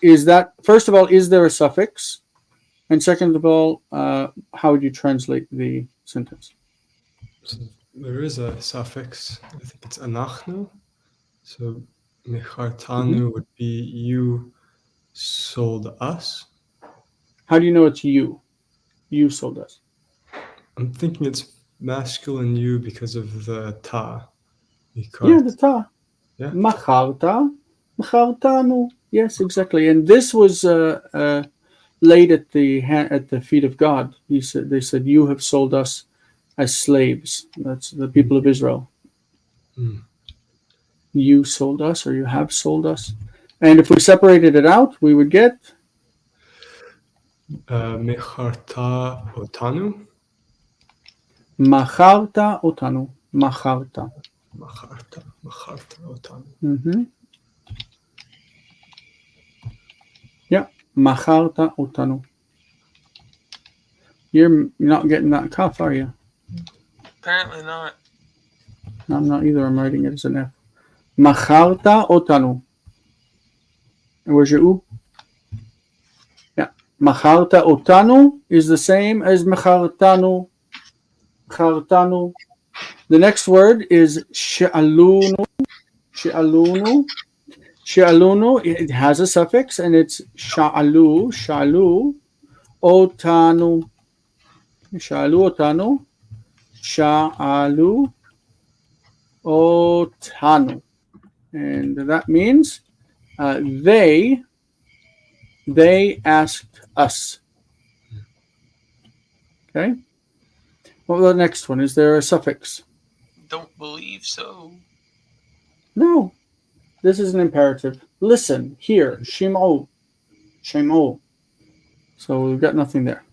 Is that, first of all, is there a suffix? And second of all, how would you translate the sentence?
So there is a suffix. I think it's anachnu. So mechartanu would be you sold us.
How do you know it's you? You sold us.
I'm thinking it's masculine you because of the ta.
Yeah, the ta.
Yeah.
Macharta, machartanu. Yes, exactly. And this was laid at the feet of God. They said, you have sold us as slaves. That's the people of Israel.
Mm.
You sold us, or you have sold us. And if we separated it out, we would get
mecharta otanu.
Macharta otanu. Macharta.
Macharta otanu.
Mm-hmm. Yeah, macharta otanu. You're not getting that kaf, are you?
Apparently not.
No, I'm not either. I'm writing it as an F. Macharta otanu. And where's your U? Yeah. Macharta otanu is the same as mechartanu. Mechartanu. The next word is she'alunu. She'alunu. She'alunu, it has a suffix, and it's sha'alu, sha'alu, otanu. Sha'alu otanu. Sha'alu otanu. And that means they asked us. Okay? What about the next one? Is there a suffix?
Don't believe so.
No. This is an imperative. Listen, hear, shim'u. Shim'u. So we've got nothing there.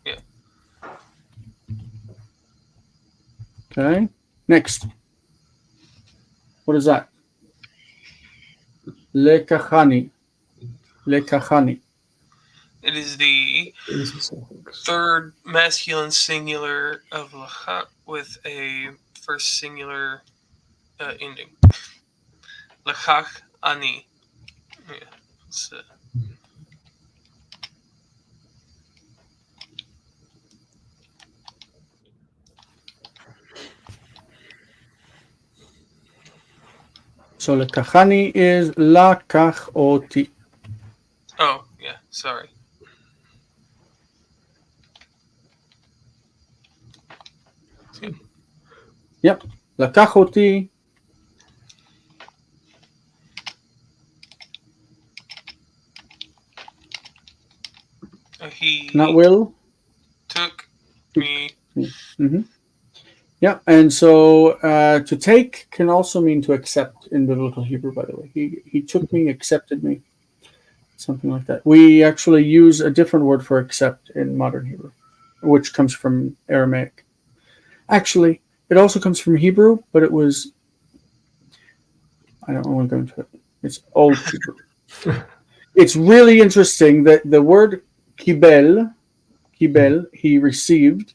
Yeah.
Okay. Next. What is that? Lekachani. Lekachani.
It is the third masculine singular of lachak with a first singular ending. Lachak ani. Yeah.
So lekachani is lakach oti.
Oh, yeah. Sorry.
Yep. Lakach oti.
He
Not will.
took me.
Mm-hmm. Yeah, and so to take can also mean to accept in biblical Hebrew, by the way. He took me, accepted me, something like that. We actually use a different word for accept in modern Hebrew, which comes from Aramaic. Actually, it also comes from Hebrew, but it was, I don't want to go into it. It's old Hebrew. It's really interesting that the word kibel, he received,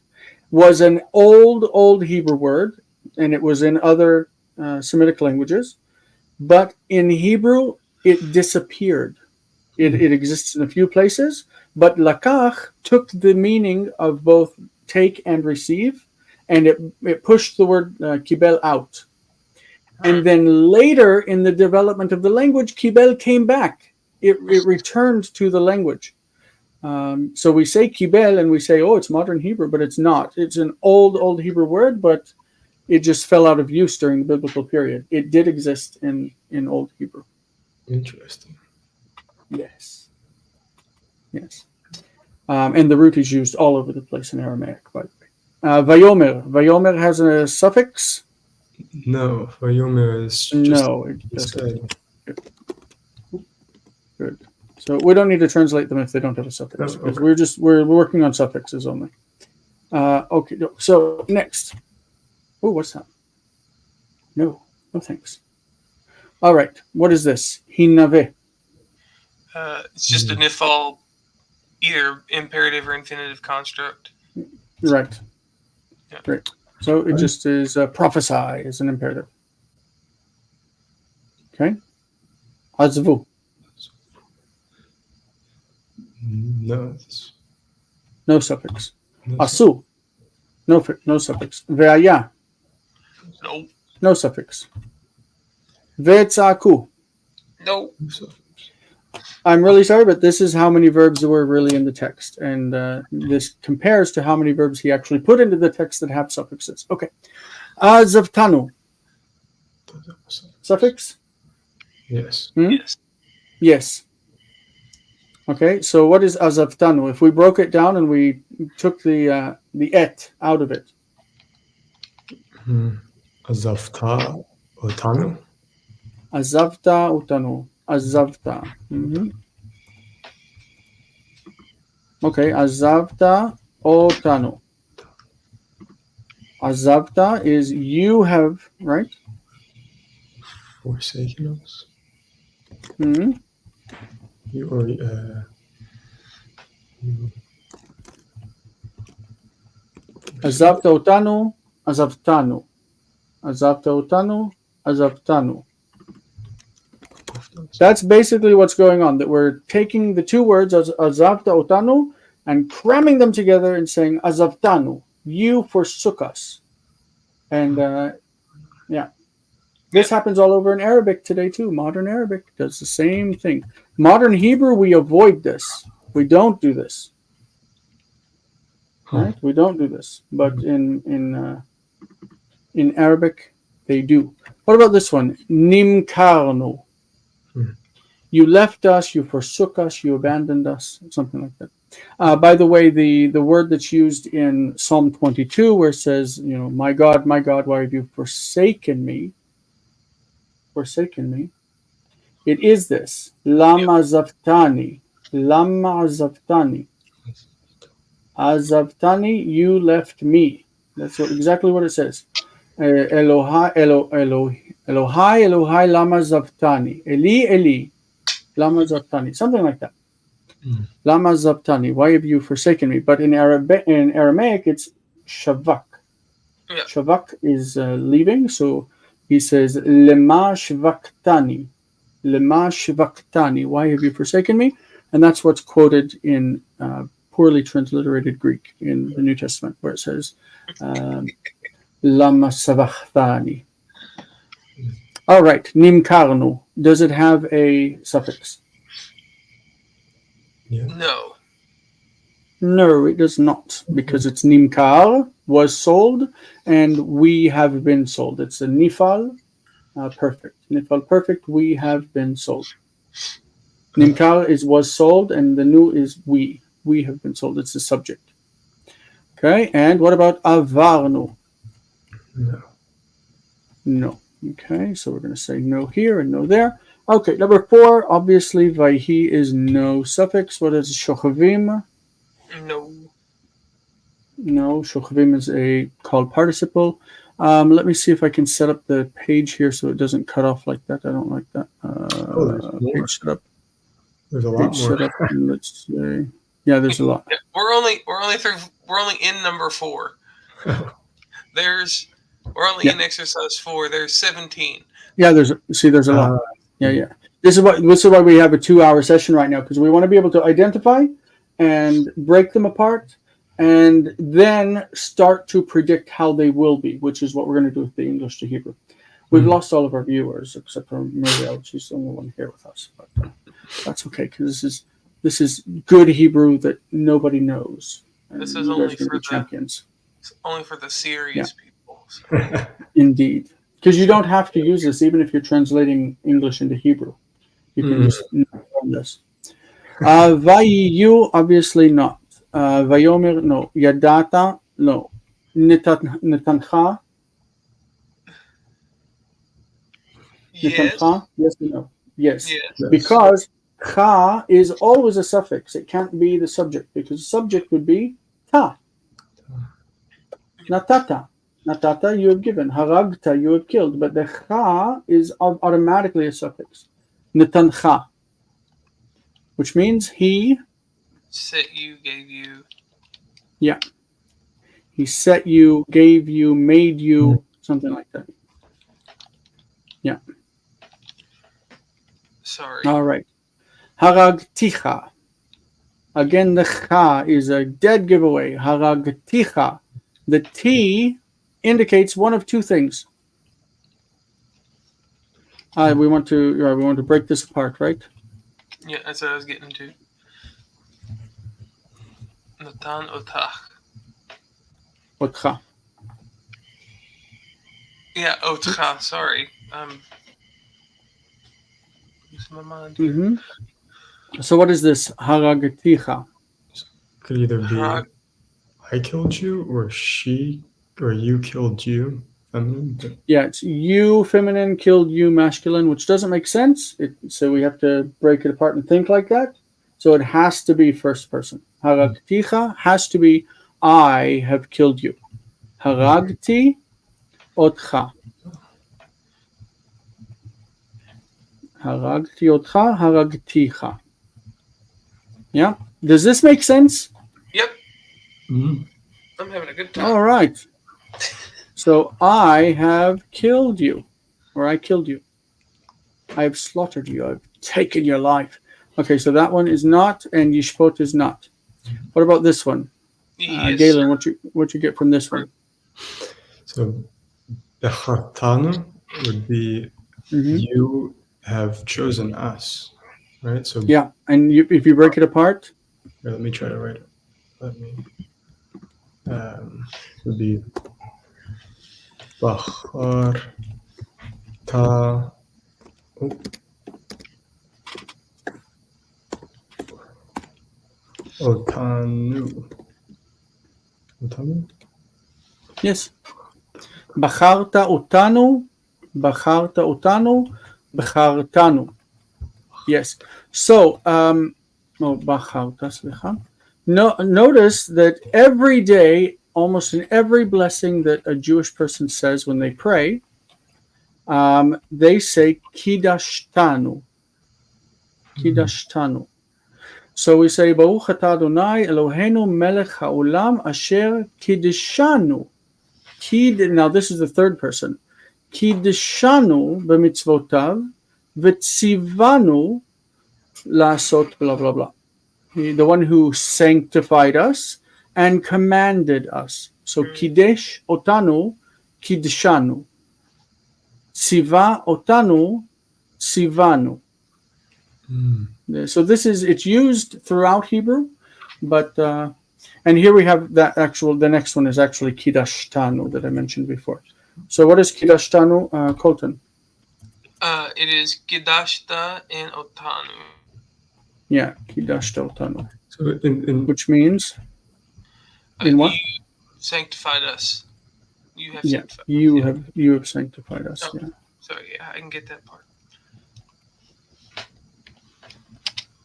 was an old Hebrew word. and it was in other Semitic languages. But in Hebrew, it disappeared. It exists in a few places, but lakach took the meaning of both take and receive, and it pushed the word kibel out. And then later in the development of the language, kibel came back. It returned to the language. So we say kibel and we say, oh, it's modern Hebrew, but it's not. It's an old Hebrew word, but it just fell out of use during the biblical period. It did exist in Old Hebrew.
Interesting.
Yes. And the root is used all over the place in Aramaic, by the way. Vayomer. Vayomer has a suffix.
No, Vayomer is just
No, it doesn't. Good. So we don't need to translate them if they don't have a suffix, because we're working on suffixes only. Okay. So next. Oh, what's that? No thanks. All right. What is this? Hinave.
It's just a nifal, either imperative or infinitive construct.
Right.
Yeah.
Great. So it just is prophesy is an imperative. Okay. Azvu.
No.
No suffix.
No
Asu. No suffix. Ve'aya.
No.
No suffix. Ve'tzaku.
No.
suffix.
I'm really sorry, but this is how many verbs there were really in the text. And this compares to how many verbs he actually put into the text that have suffixes. Okay. Azavtanu. Suffix?
Yes.
Yes.
Yes. Okay, so what is azavtanu? If we broke it down and we took the et out of it.
Azavta otanu.
Azavta utanu. Azavta. Okay, azavta otanu. Azavta is you have, right?
Forsaken us.
Mm-hmm.
You or
Azavta otanu, azavtanu. Azavta otanu, azavtanu. That's basically what's going on, that we're taking the two words, azavta otanu, and cramming them together and saying, azavtanu, you forsook us. And this happens all over in Arabic today too. Modern Arabic does the same thing. Modern Hebrew, we avoid this. We don't do this. Right? We don't do this. But in Arabic, they do. What about this one? Nimkarnu. You left us, you forsook us, you abandoned us, something like that. By the way, the word that's used in Psalm 22, where it says, my God, why have you forsaken me? Forsaken me. It is this. Lama zaftani. Lama zaftani. Azavtani, you left me. That's exactly what it says. Elohai, Elohai, lama zaftani. Eli, lama zaftani. Something like that. Lama zaftani. Why have you forsaken me? But in Aramaic, it's shavak.
Yeah.
Shavak is leaving. So he says, lema shvaktani. Lema shvaktani. Why have you forsaken me? And that's what's quoted in poorly transliterated Greek in the New Testament, where it says, lama savachthani. All right, nimkarnu. Does it have a suffix?
Yeah.
No.
No, it does not, because it's nimkar, was sold, and we have been sold. It's a nifal, perfect. Nifal perfect, we have been sold. Nimkar is was sold, and the nu is we. We have been sold. It's the subject. Okay, and what about avarnu? No. Okay, so we're going to say no here and no there. Okay, number 4, obviously, vayhi is no suffix. What is shochavim?
No.
No, shochavim is a called participle. Let me see if I can set up the page here so it doesn't cut off like that. I don't like that.
there's more.
Page setup.
There's a lot
Page
more.
setup. Let's say, yeah, there's a lot.
We're only in number 4. We're We're only in exercise 4. There's 17.
Yeah, there's a lot. Yeah. This is why we have a 2-hour session right now, because we want to be able to identify and break them apart, and then start to predict how they will be, which is what we're going to do with the English to Hebrew. We've lost all of our viewers except for Muriel. She's the only one here with us, but that's okay, because this is good Hebrew that nobody knows.
This is only for
champions.
It's only for the serious people. So.
Indeed, because you don't have to use this even if you're translating English into Hebrew. You can just learn this. Vayiyu, obviously not. Vayomer, no. Yadata, no. Netancha.
Yes.
Yes or no? Yes. Because cha is always a suffix. It can't be the subject, because the subject would be ta. Natata. Natata, you have given. Haragta, you have killed. But the cha is automatically a suffix. Netancha. Which means he
set you, gave you.
Yeah. He set you, gave you, made you, something like that. Yeah.
Sorry.
All right. Haragticha. Again, the cha is a dead giveaway. Haragticha. The T indicates one of two things. We want to break this apart, right?
Yeah, that's what I was getting to. Natan otach.
Otcha.
Yeah, otcha. Sorry. Losing my mind here.
So what is this? Haragticha.
Could either be I killed you, or she, or you killed you.
Yeah, it's you feminine, killed you masculine, which doesn't make sense. So we have to break it apart and think like that. So it has to be first person. Haragticha has to be I have killed you. Haragti otcha. Haragti otcha, haragticha. Yeah. Does this make sense?
Yep.
Mm-hmm.
I'm having a good time.
All right. So I have killed you, or I killed you. I have slaughtered you. I've taken your life. Okay, so that one is not, and yishpot is not. What about this one?
Yes.
Galen, what you get from this one?
So bechatanu would be you have chosen us, right? So
yeah, and if you break it apart,
let me try to write it. Would be bachar ta. Otanu.
Yes. Bacharta otanu, bachartanu. Yes. So, bacharta, slicha. No, notice that every day, almost in every blessing that a Jewish person says when they pray, they say kidashtanu. Kidashtanu. So we say Baruch atah Adonai Eloheinu melech haolam asher kiddushanu. Now this is the third person. Kiddushanu b'mitzvotav v'tzivanu lasot blah blah blah. The one who sanctified us and commanded us. So kiddush otanu, kiddushanu. Tziva otanu, tzivanu. So it's used throughout Hebrew, but and here we have the next one is actually kidashtanu that I mentioned before. So what is kidashtanu, Colton?
It is kidashta and otanu.
Yeah, kidashta otanu.
So in
which means in what?
You sanctified us. You have
sanctified
us.
You have sanctified us.
Oh,
yeah.
Sorry, yeah, I can get that part.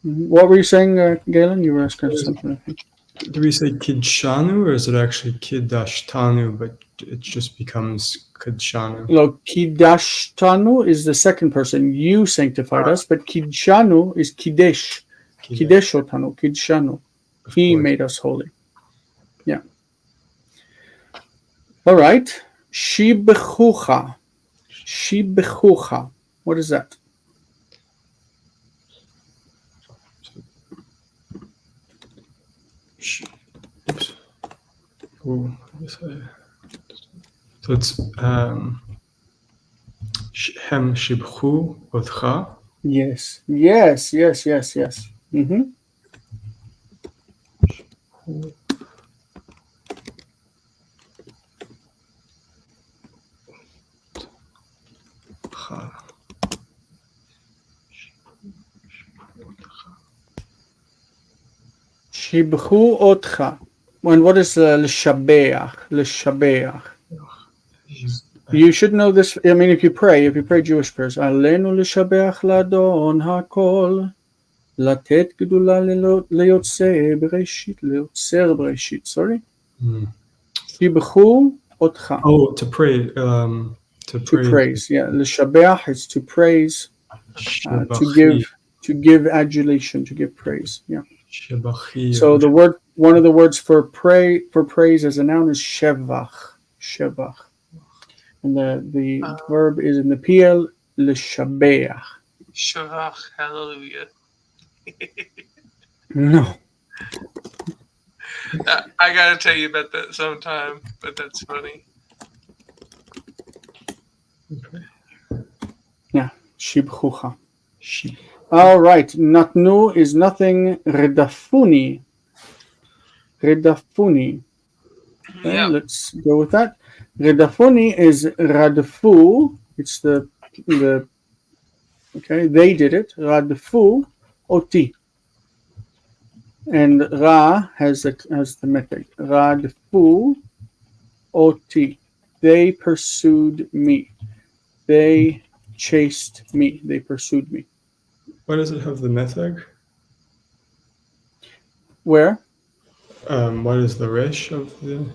What were you saying, Galen? You were asking something, I think.
Do we say kidshanu, or is it actually kidashtanu, but it just becomes kidshanu?
No, kidashtanu is the second person. You sanctified us, but kidshanu is kiddush. Kiddush otanu, kidshanu. He made us holy. Yeah. All right. Shibechucha. Shibechucha. What is that?
Oops. Oh, so it's Hem Shibchu Otcha.
Yes. Yes. Yes. Yes. Yes. Mm-hmm. Shibchu otcha. And what is l'shabeach? L'shabeach. You should know this. I mean, if you pray Jewish prayers, Alenu l'shabeach ladon hakol, latet gedula leyotzer bereshit. Sorry. Shibchu otcha.
Oh, to pray. To
praise. Yeah, l'shabeach is to praise, to give adulation, to give praise. Yeah. So one of the words for praise as a noun is shevach. Shevach. And the verb is in the PL, l'shabeach.
Shavach, hallelujah.
No.
I gotta tell you about that sometime, but that's funny.
Yeah, shibchucha. All right, natnu is nothing. Redafuni. Okay,
Yeah.
let's go with that. Redafuni is radfu. It's the okay. They did it. Radfu oti. And ra has the method. Radfu oti. They pursued me. They chased me. They pursued me.
Why does it have the metag?
Where?
What is the resh of the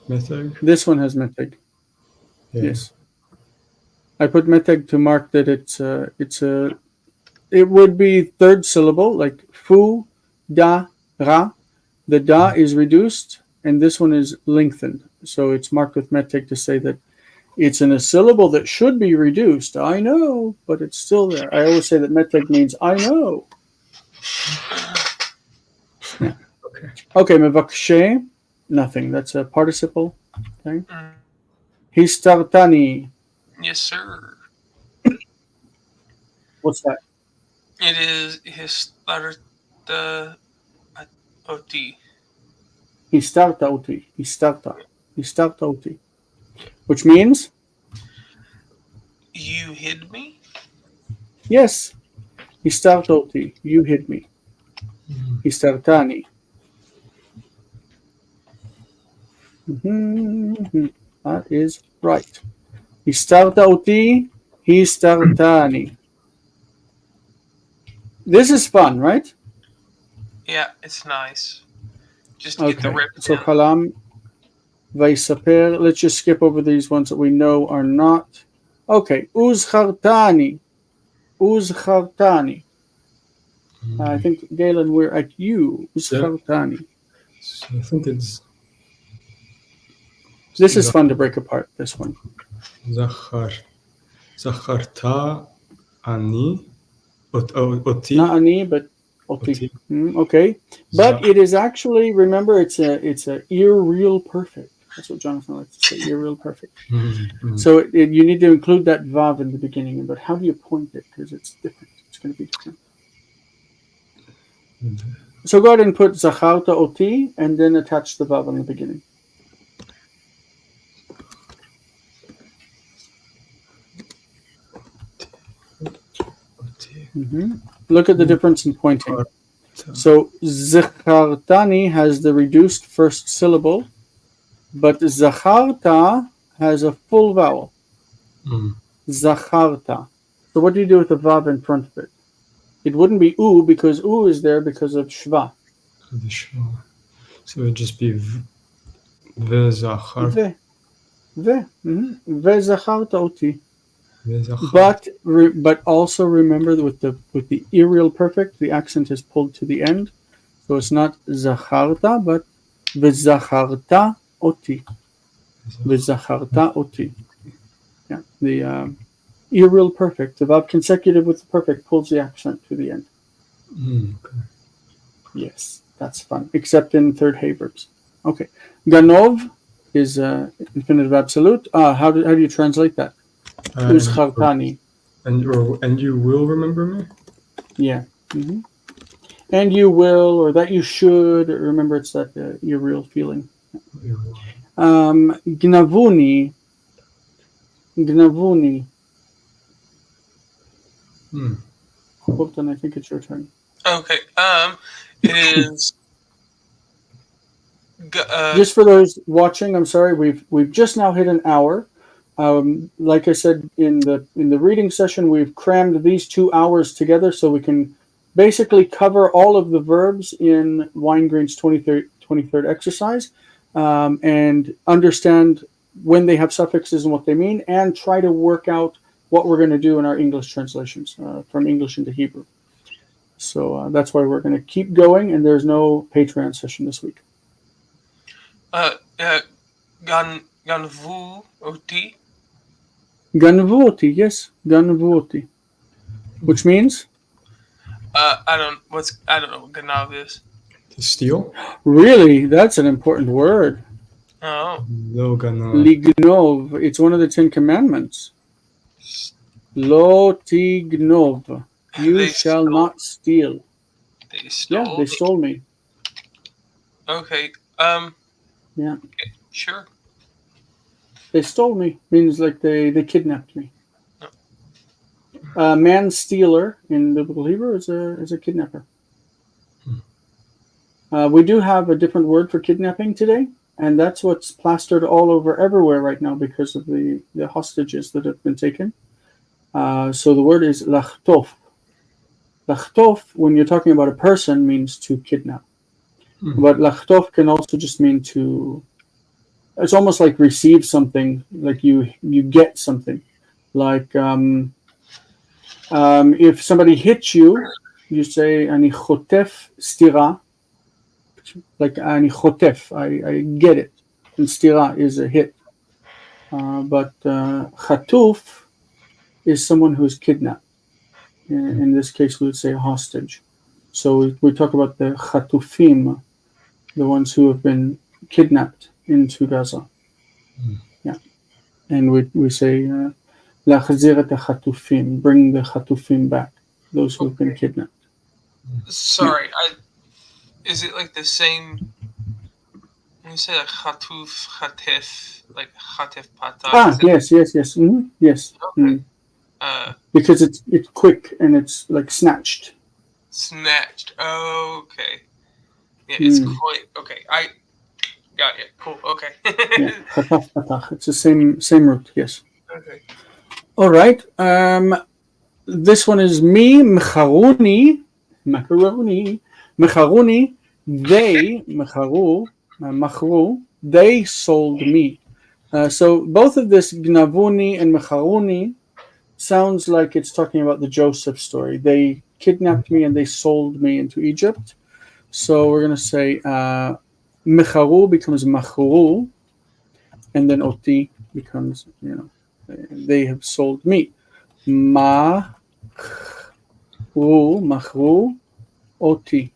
metag?
This one has metag.
Yeah.
Yes. I put metag to mark that it would be third syllable, like fu, da, ra. The da is reduced, and this one is lengthened. So it's marked with metag to say that it's in a syllable that should be reduced. I know, but it's still there. I always say that metag means I know. Yeah. Okay, mevakshe, nothing. That's a participle. Okay. Histartani.
Yes, sir.
What's that?
It is histarta oti.
Histarta oti. Histarta oti. Which means?
You hid me?
Yes. Histarta oti. You hid me. Histartani. That is right. Histarta oti. Histartani. This is fun, right?
Yeah, it's nice. Just to get the rip
So
down.
kalam vaisaper. Let's just skip over these ones that we know are not. Okay. Uzchartani. Uzchartani. I think, Galen, we're at you. Uzchartani.
So I think it's.
This is fun to break apart, this one.
Zachar. Zacharta ani. Oti.
Not ani, but oti. Okay. But it is actually, remember, it's a irreal perfect. That's what Jonathan likes to say, irreal perfect. So you need to include that vav in the beginning. But how do you point it? Because it's different. It's going to be different. So go ahead and put zacharta oti and then attach the vav in the beginning. Look at the difference in pointing. So zachartani has the reduced first syllable, but zacharta has a full vowel. Zacharta. So what do you do with the vav in front of it? It wouldn't be u because u is there because of shva.
So it would just be ve.
Zacharta oti. But also remember that with the irreal perfect, the accent is pulled to the end, so it's not zacharta, but v'zacharta oti. V'zacharta oti. Yeah, the irreal perfect, the verb consecutive with the perfect pulls the accent to the end.
Okay.
Yes, that's fun. Except in third hey verbs. Okay, ganov is infinitive absolute. How do you translate that? Uzchartani.
And you will remember me?
Yeah. Mm-hmm. And you will, or that you should. Remember, it's that irreal feeling. Gnavuni. Colton, I think it's your turn.
Okay. It is.
Just for those watching, I'm sorry, we've just now hit an hour. Like I said in the reading session, we've crammed these 2 hours together so we can basically cover all of the verbs in Weingreen's 23rd exercise, and understand when they have suffixes and what they mean, and try to work out what we're going to do in our English translations from English into Hebrew. So that's why we're going to keep going, and there's no Patreon session this week.
Ganvu oti.
Ganvuoti, yes, ganvuoti, which means
I don't know what ganav is.
To steal?
really, that's an important word.
Oh.
Lo ganav.
Lignov, it's one of the 10 commandments. Lo tignov, you shall not steal.
They stole.
Yeah, they stole me.
Okay.
Yeah.
Okay, sure.
They stole me means like they kidnapped me. Man stealer in biblical Hebrew is a kidnapper. We do have a different word for kidnapping today, and that's what's plastered all over everywhere right now because of the hostages that have been taken. So the word is lachtof. Lachtof, when you're talking about a person, means to kidnap. But lachtof can also just mean to. It's almost like receive something, like you get something. Like if somebody hits you, you say ani chotef stira. Like ani chotef, I get it. And stira is a hit. But chatuf is someone who's kidnapped. In this case, we would say hostage. So we talk about the chatufim, the ones who have been kidnapped into Gaza. Yeah. And we say, Lachzir et chatufim, bring the chatufim back, those who have been kidnapped.
Sorry, is it like the same? When you say like chatuf, chatef, like chatef patah?
Yes. Mm-hmm. Yes.
Okay.
Because it's quick and it's like snatched.
Snatched. Okay. Yeah, it's quite okay. I got it. Cool. Okay.
Yeah. Chataf patach. It's the same root. Yes.
Okay.
All right. This one is me, macaroni. They, machru, they sold me. So both of this gnavuni and mecharuni sounds like it's talking about the Joseph story. They kidnapped me and they sold me into Egypt. So we're going to say mecharu becomes machru, and then oti becomes, they have sold me. Machru, oti,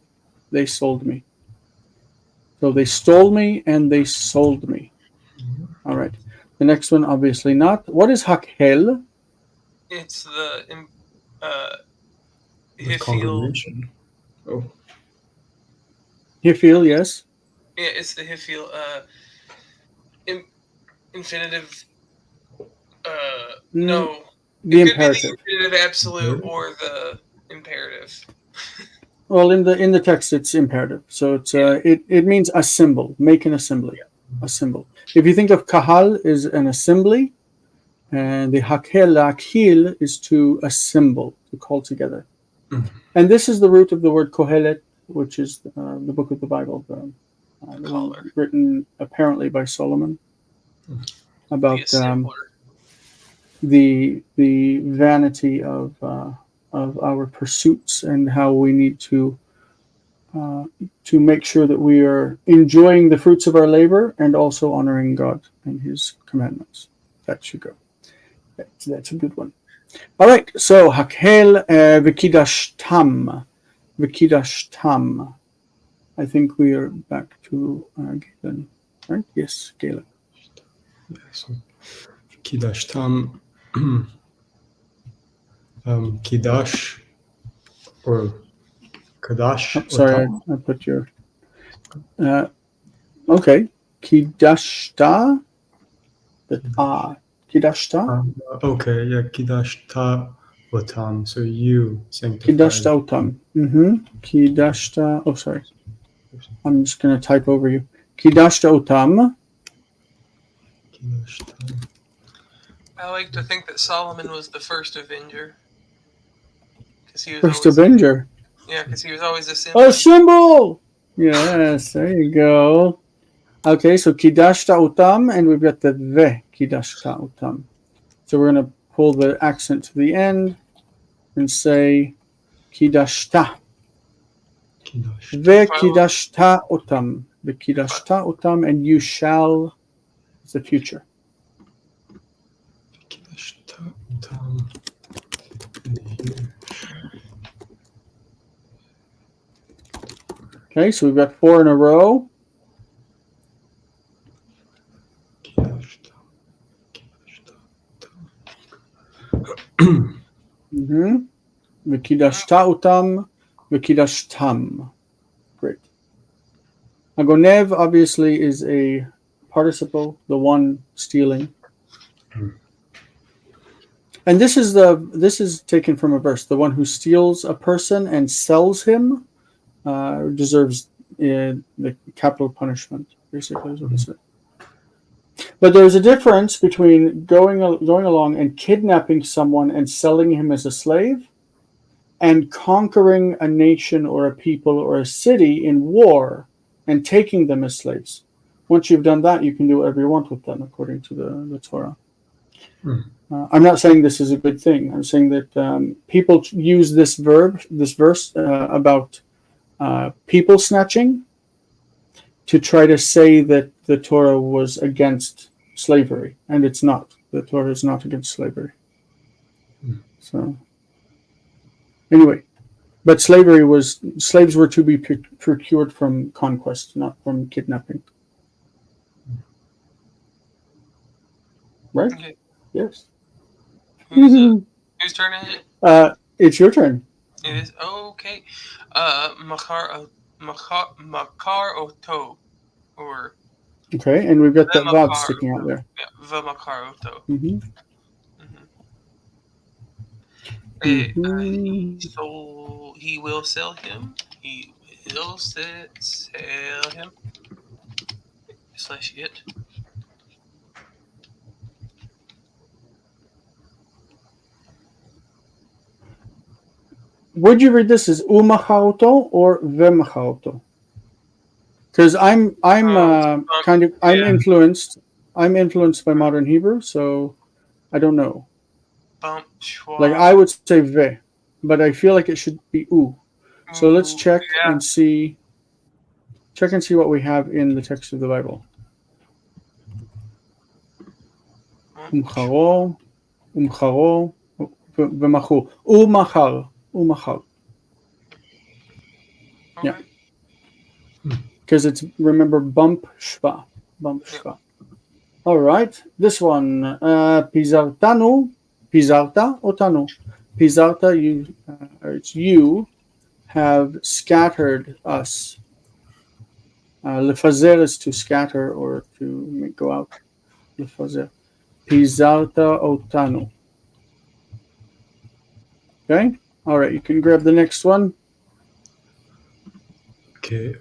they sold me. So they stole me and they sold me. All right. The next one, obviously not. What is hakhel?
It's the
congregation. Oh.
Hifil, yes.
Yeah, it's the hifil. Infinitive. No.
The
it
imperative.
Could be the infinitive absolute or the imperative.
Well, in the text, it's imperative. So it's it means a symbol, make an assembly, a symbol. If you think of kahal is an assembly, and the hakhel lakhil is to assemble, to call together. And this is the root of the word kohelet, which is the book of the Bible, the one written apparently by Solomon about the vanity of our pursuits and how we need to to make sure that we are enjoying the fruits of our labor and also honoring God and His commandments. That should go. That's a good one. All right. So hakel v'kidashtam. V'kidashtam. I think we are back to Galen, right? Yes, Galen.
Yeah, so Kidashtam, Kidash, or Kadash.
Oh, sorry, I put your. Okay, Kidashta. Kidashta.
Okay, yeah, Kidashta Otam. So you sanctify.
Kidashta Otam. Kidashta. Oh, sorry. I'm just going to type over you. Kidashta Otam.
I like to think that Solomon was the first avenger. He was
First
always,
avenger.
Yeah, because he was always a symbol.
A symbol! Yes, there you go. Okay, so Kidashta Otam, and we've got the Ve Kidashta Otam. So we're going to pull the accent to the end and say Kidashta. Ve Kidashta Otam. Ve Kidashta Otam, and you shall is the future.
Kidashta Otam.
Okay, so we've got 4 in a row. V'kidashta utam, v'kidashtam. Great. Agonev obviously is a participle, the one stealing. And this is taken from a verse. The one who steals a person and sells him deserves the capital punishment. Basically, is what it said. But there's a difference between going along and kidnapping someone and selling him as a slave, and conquering a nation or a people or a city in war and taking them as slaves. Once you've done that, you can do whatever you want with them, according to the Torah. I'm not saying this is a good thing. I'm saying that people use this verse about people snatching to try to say that the Torah was against slavery, and it's not. The Torah is not against slavery. So, anyway, but slaves were to be procured from conquest, not from kidnapping. Right?
Okay.
Yes.
Whose turn is it?
It's your turn.
It is okay. Makar oto, or
okay, and we've got that vav sticking out there.
Yeah, v'makar oto. He will sell him. He will sell him. / it.
Would you read this as umachauto or vemachauto? Because I'm influenced. I'm influenced by modern Hebrew, so I don't know. Like I would say ve, but I feel like it should be u. So let's check and see. Check and see what we have in the text of the Bible. Umcharo, v'machu, umachar. Yeah. Because it's, remember, bump shva. All right. This one, pizarta otanu. Pizarta, it's you have scattered us. Lefazer is to scatter or to go out. Lefazer. Pizarta otanu. Okay. All right. You can grab the next one.
Okay.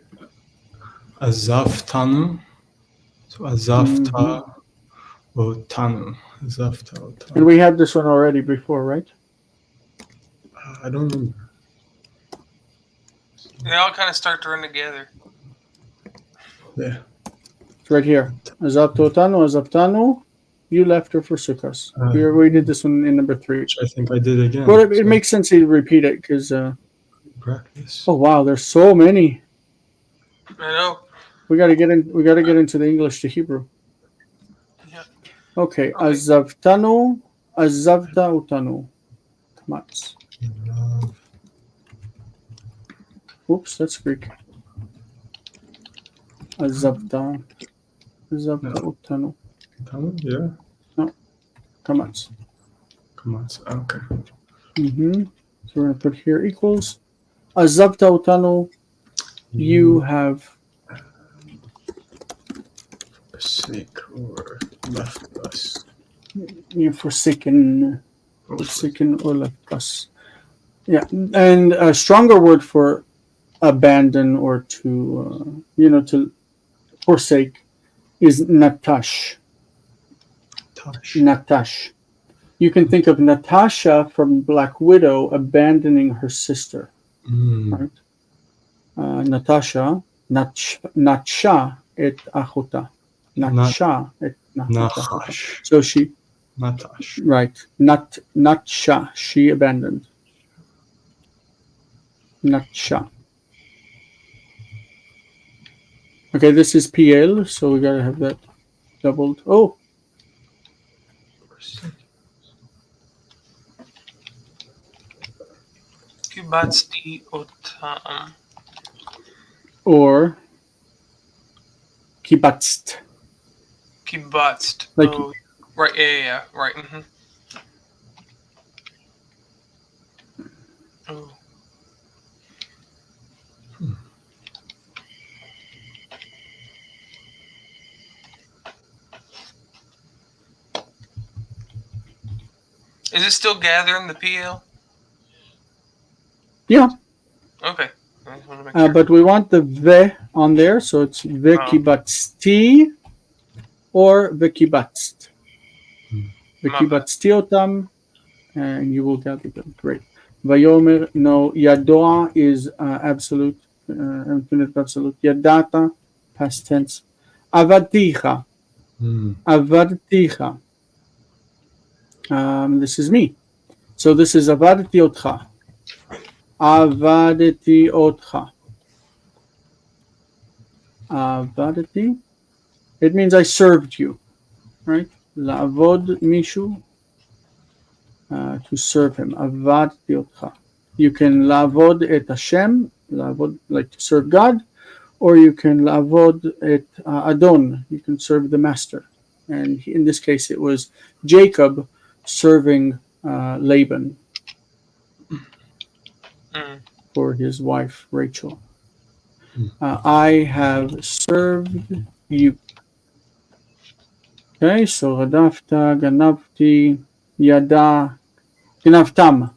Azaftanu. So azafta otanu. Azafta otanu.
And we had this one already before, right?
I don't remember.
They all kind of start to run together.
Yeah.
It's right here. Azaftanu. You left her for Sukkos. We did this one in number 3.
Which I think I did again.
Well, it makes sense to repeat it because
practice.
Oh wow, there's so many.
I know.
We gotta get in. We gotta get into the English to Hebrew.
Yeah.
Okay,
Okay.
azavtanu, azavta utanu. Tamatz.
Love.
Oops, that's Greek. Azavta, azavta utanu.
Yeah.
Tamatz.
Come on. Okay.
So we're gonna put here equals. Azavta utanu. You have
forsake or left us.
you forsaken or left us. Yeah, and a stronger word for abandon or to to forsake is natash.
Touch.
Natash. You can think of Natasha from Black Widow abandoning her sister, right? Natasha, Natsha et achota. Natsha et nachota.
Nachash.
So she,
Natash.
right? Natsha, she abandoned. Natsha. Okay, this is PL, so we gotta have that doubled. Oh,
Kibatsti otam.
or kibatst.
Kibatst.
Like-
Oh, right. Yeah. Right. Mm-hmm. Oh. Is it still gathering the PL?
Yeah,
Okay. I just want to make sure.
but we want the ve on there, so it's vekibatsti or vekibatst. Vekibatsti otam, and you will gather them. Great. Vayomer, no. Yadoa is absolute, infinite absolute. Yadata, past tense. Avadicha. Avadticha. This is me. So this is avadti otcha. Avadti otcha. Avadti. It means I served you, right? La'avod mishu. To serve him. Avadti otcha. You can la'avod et Hashem, la'avod like to serve God, or you can la'avod et Adon. You can serve the master. And in this case, it was Jacob serving Laban for his wife Rachel. I have served you. Okay, so radafta, ganavti, yada, ganavtam.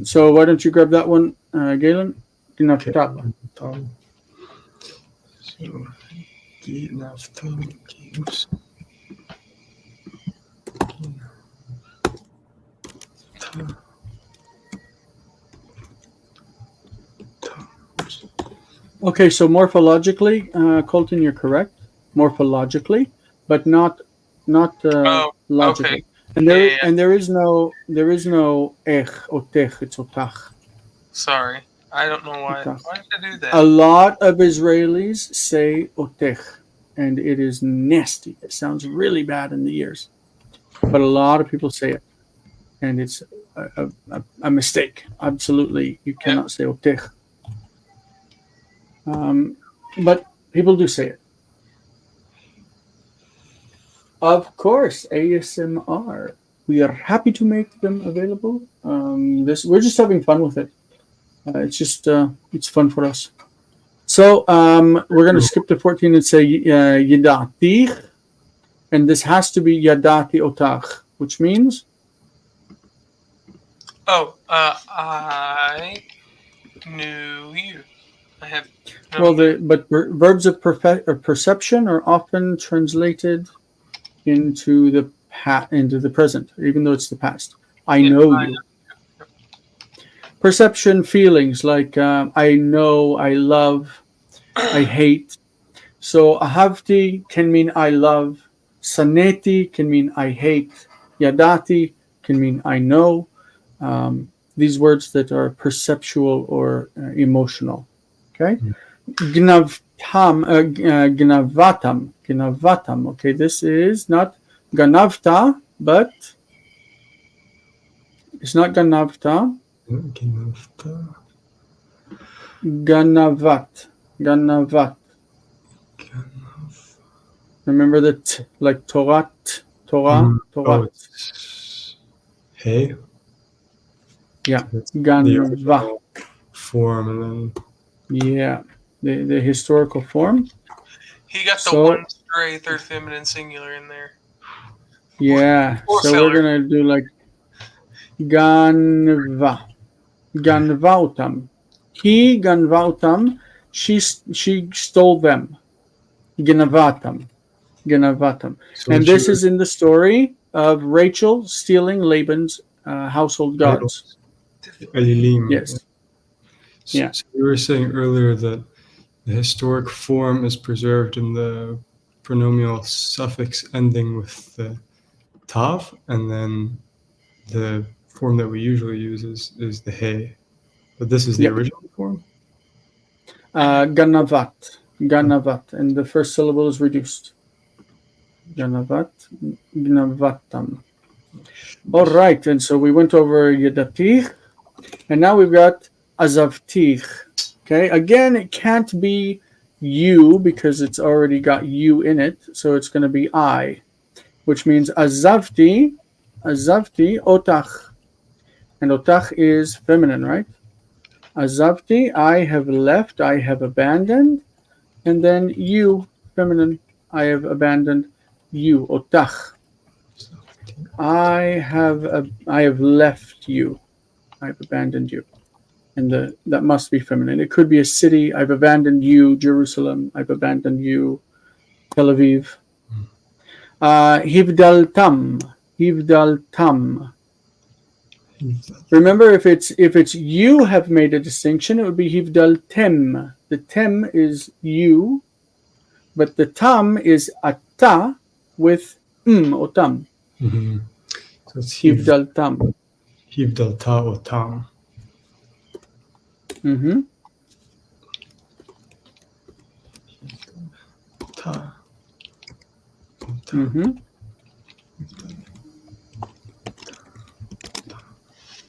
So why don't you grab that one, Galen? Ganavtam.
So, Ginaftam gives.
Okay, so morphologically, Colton, you're correct. Morphologically, but not logically.
Okay.
And there
Yeah.
and there is no ech otech. It's otach.
Sorry. I don't know why.
Otach.
Why did I do that?
A lot of Israelis say otech, and it is nasty. It sounds really bad in the ears, but a lot of people say it, and it's a mistake. Absolutely, you cannot say otech. But people do say it. Of course, ASMR. We are happy to make them available. We're just having fun with it. It's just it's fun for us. So we're going to skip to 14 and say yadati, and this has to be yadati otach, which means
I knew you. I have.
verbs of perception are often translated into the present, even though it's the past. I know you. Perception, feelings like I know, I love, I hate. So ahavti can mean I love, saneti can mean I hate, Yadati can mean I know. These words that are perceptual or emotional. Okay. Gnavatam. Okay, this is not ganavta, but it's not ganavta.
Ginavta.
Ganavat. Remember that, like Torah.
Oh, it's hey.
Yeah,
It's the
Ganva.
original form, and then
Yeah, the historical form.
He got the
So-
one stray third feminine singular in there.
Yeah,
Or
so
filler.
we're gonna do like Ganva. Ganvautam. He ganvautam. She stole them. Ganavatam.
so
And
she
this
was
is in the story of Rachel stealing Laban's household gods.
Elilim.
Yes.
So,
Yeah.
so you were saying earlier that the historic form is preserved in the pronominal suffix ending with the tav, and then the form that we usually use is the hey. But this is the
Yep.
original form?
Ganavat, and the first syllable is reduced. Gnavatam. All right, and so we went over Yedatich, and now we've got Azavtich. Okay, again, it can't be you because it's already got you in it, so it's going to be I, which means Azavti, Otach. And Otach is feminine, right? Azavti, I have left, I have abandoned. And then you, feminine, I have abandoned you, Otach. I have left you. I've abandoned you. And that must be feminine. It could be a city. I've abandoned you, Jerusalem. I've abandoned you, Tel Aviv. Hivdaltam. Remember, if it's you have made a distinction, it would be hivdaltem. The tem is you, but the tam is ata with otam.
Mm-hmm. So it's
Hivdaltam.
Hivdalta otam.
Mm-hmm.
Ta.
Mm-hmm.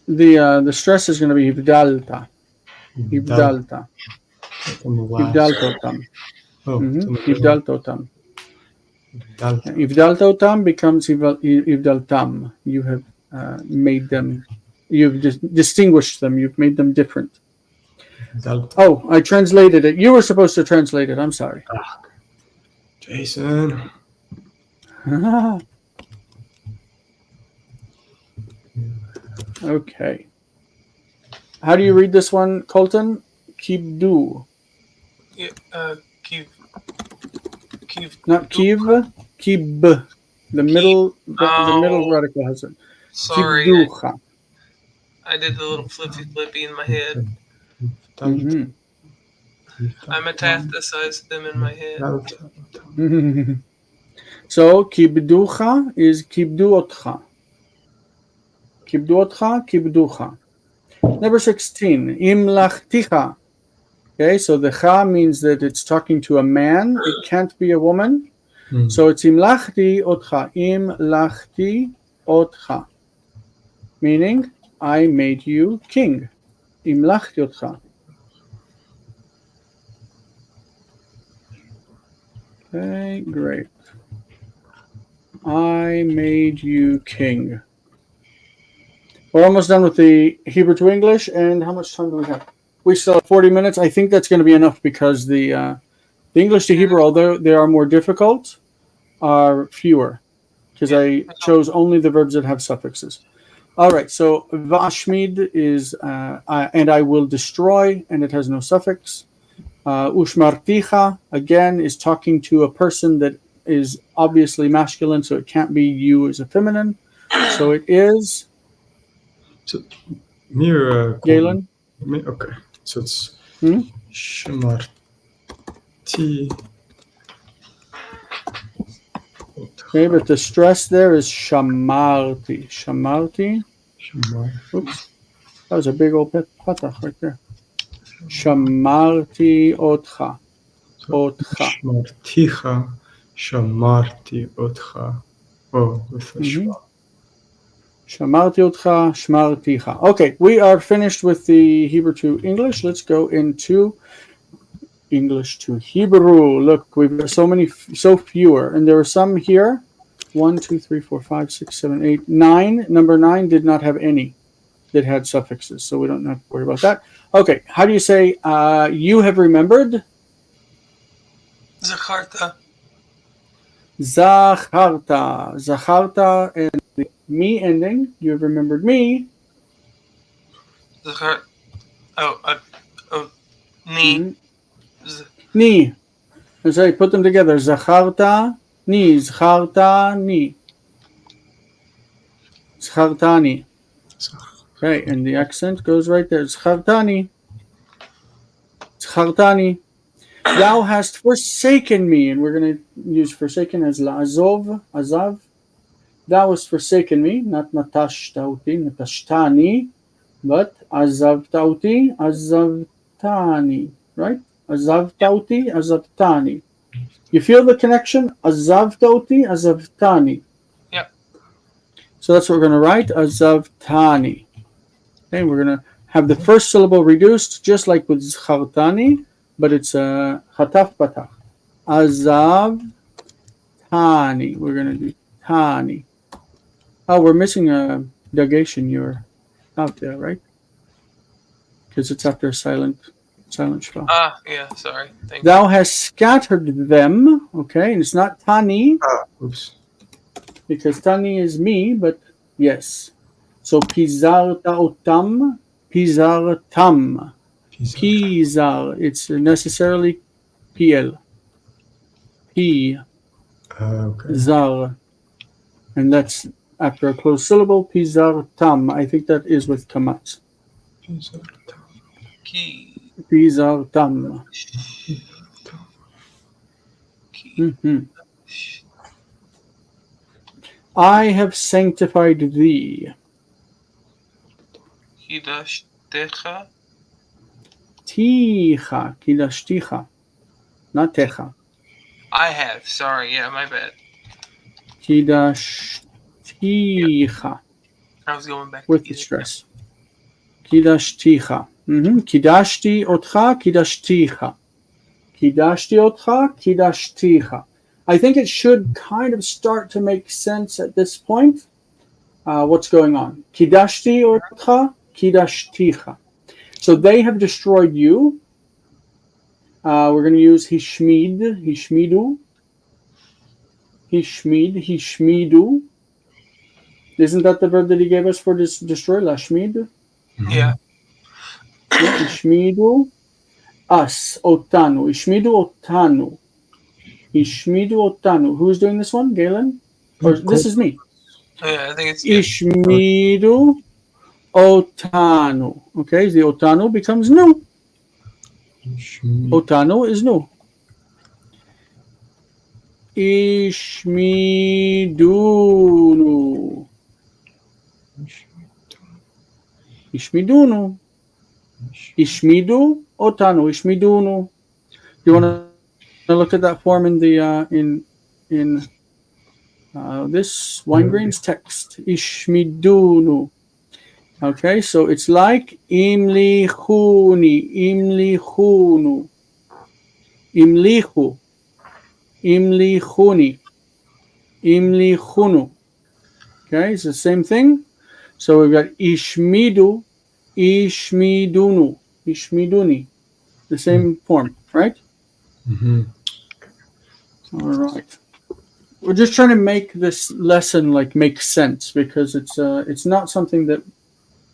The stress is going to be hivdalta. Hivdalta. Hivdaltotam.
Oh,
Hivdaltotam. Hivdaltotam becomes hivdaltam. You have made them. You've distinguished them. You've made them different. Oh, I translated it. You were supposed to translate it. I'm sorry.
Jason.
Okay. How do you read this one, Colton? Kibdu.
Yeah, Kiev.
Not Kiev. Kib. The middle radical has it.
Sorry,
Kibducha.
I did the little flippy in my head.
Mm-hmm.
I metastasized them in my head.
So kibducha is kibduotcha. Kibducha. Number 16. Imlachticha. Okay, so the cha means that it's talking to a man. It can't be a woman. So it's imlachti otcha. Imlachti otcha. Meaning, I made you king. Imlachti otcha. Okay, great. I made you king. We're almost done with the Hebrew to English, and how much time do we have? We still have 40 minutes. I think that's going to be enough because the English to Hebrew, although they are more difficult, are fewer because I chose only the verbs that have suffixes. All right, so Vashmid is and I will destroy, and it has no suffix. Ushmarticha, again, is talking to a person that is obviously masculine, so it can't be you as a feminine. So it is...
So, Mir,
Galen?
Okay, so it's Shmarti.
Okay, but the stress there is shamarti. Shamarti. Oops. That was a big old patach right there. Shamarti otcha. Otcha.
Shmarticha, shamarti otcha. Oh, with a shma.
Shamarti otcha, shmarticha. Okay, we are finished with the Hebrew to English. Let's go into English to Hebrew. Look, we've got so fewer, and there are some here. 1, 2, 3, 4, 5, 6, 7, 8, 9. Number 9 did not have any that had suffixes, so we don't have to worry about that. Okay, how do you say you have remembered?
Zacharta.
Zacharta. Zacharta and the me ending. You have remembered me.
Zachar. Oh, ni.
Ni. Let's say put them together. Zacharta ni. Zacharta ni. Zachartani. Okay, and the accent goes right there. Zachartani. Zachartani. Thou hast forsaken me, and we're going to use forsaken as la'azov, azav. Thou hast forsaken me, not natashtauti, natashtani, but azavtauti, azavtani, right? Azavtauti, azavtani. You feel the connection? Azavtauti, azavtani.
Yep.
So that's what we're going to write, azavtani. Okay, we're going to have the first syllable reduced, just like with zchartani, but it's a chataf patach. Azav tani. We're going to do tani. Oh, we're missing a negation. You're out there, right? Because it's after a silent shval.
Yeah, sorry. Thank
Thou hast scattered them. Okay, and it's not tani.
Oops.
Because tani is me, but yes. So pizarta otam, pizartam. Pizar. It's necessarily PL. P.
Okay.
Zar. And that's after a closed syllable. Pizartam. I think that is with kamat. Pizartam. I have sanctified thee.
Kidashtecha.
Ticha. Kidashticha. Not techa.
I have. Sorry. Yeah, my bad.
Kidashticha.
I was going back
with the stress. Kidashticha. Kidashti otcha, kidashticha. Kidashti otcha, kidashticha. I think it should kind of start to make sense at this point. What's going on? Kidashti otcha, kidashticha. So they have destroyed you. We're going to use hishmid, hishmidu. Hishmidu. Isn't that the verb that he gave us for this destroy? Lashmid?
Yeah.
Ishmidu us, otanu. Ishmidu otanu. Ishmidu otanu. Who's doing this one? Galen? Or this is me.
Yeah, I think it's
Ishmidu otanu. Okay, the otanu becomes new. Otanu is new. Ishmidunu. Ishmidunu. Ishmidu otanu. Ishmidunu. Do you want to look at that form in the in this Weingreen's text? Ishmidunu. Okay, so it's like imlichuni, imlichunu, imlichu, imlichuni, imlichunu. Okay, it's the same thing. So we've got ishmidu, ishmidunu, ishmiduni. The same form, right? All right. We're just trying to make this lesson make sense, because it's not something that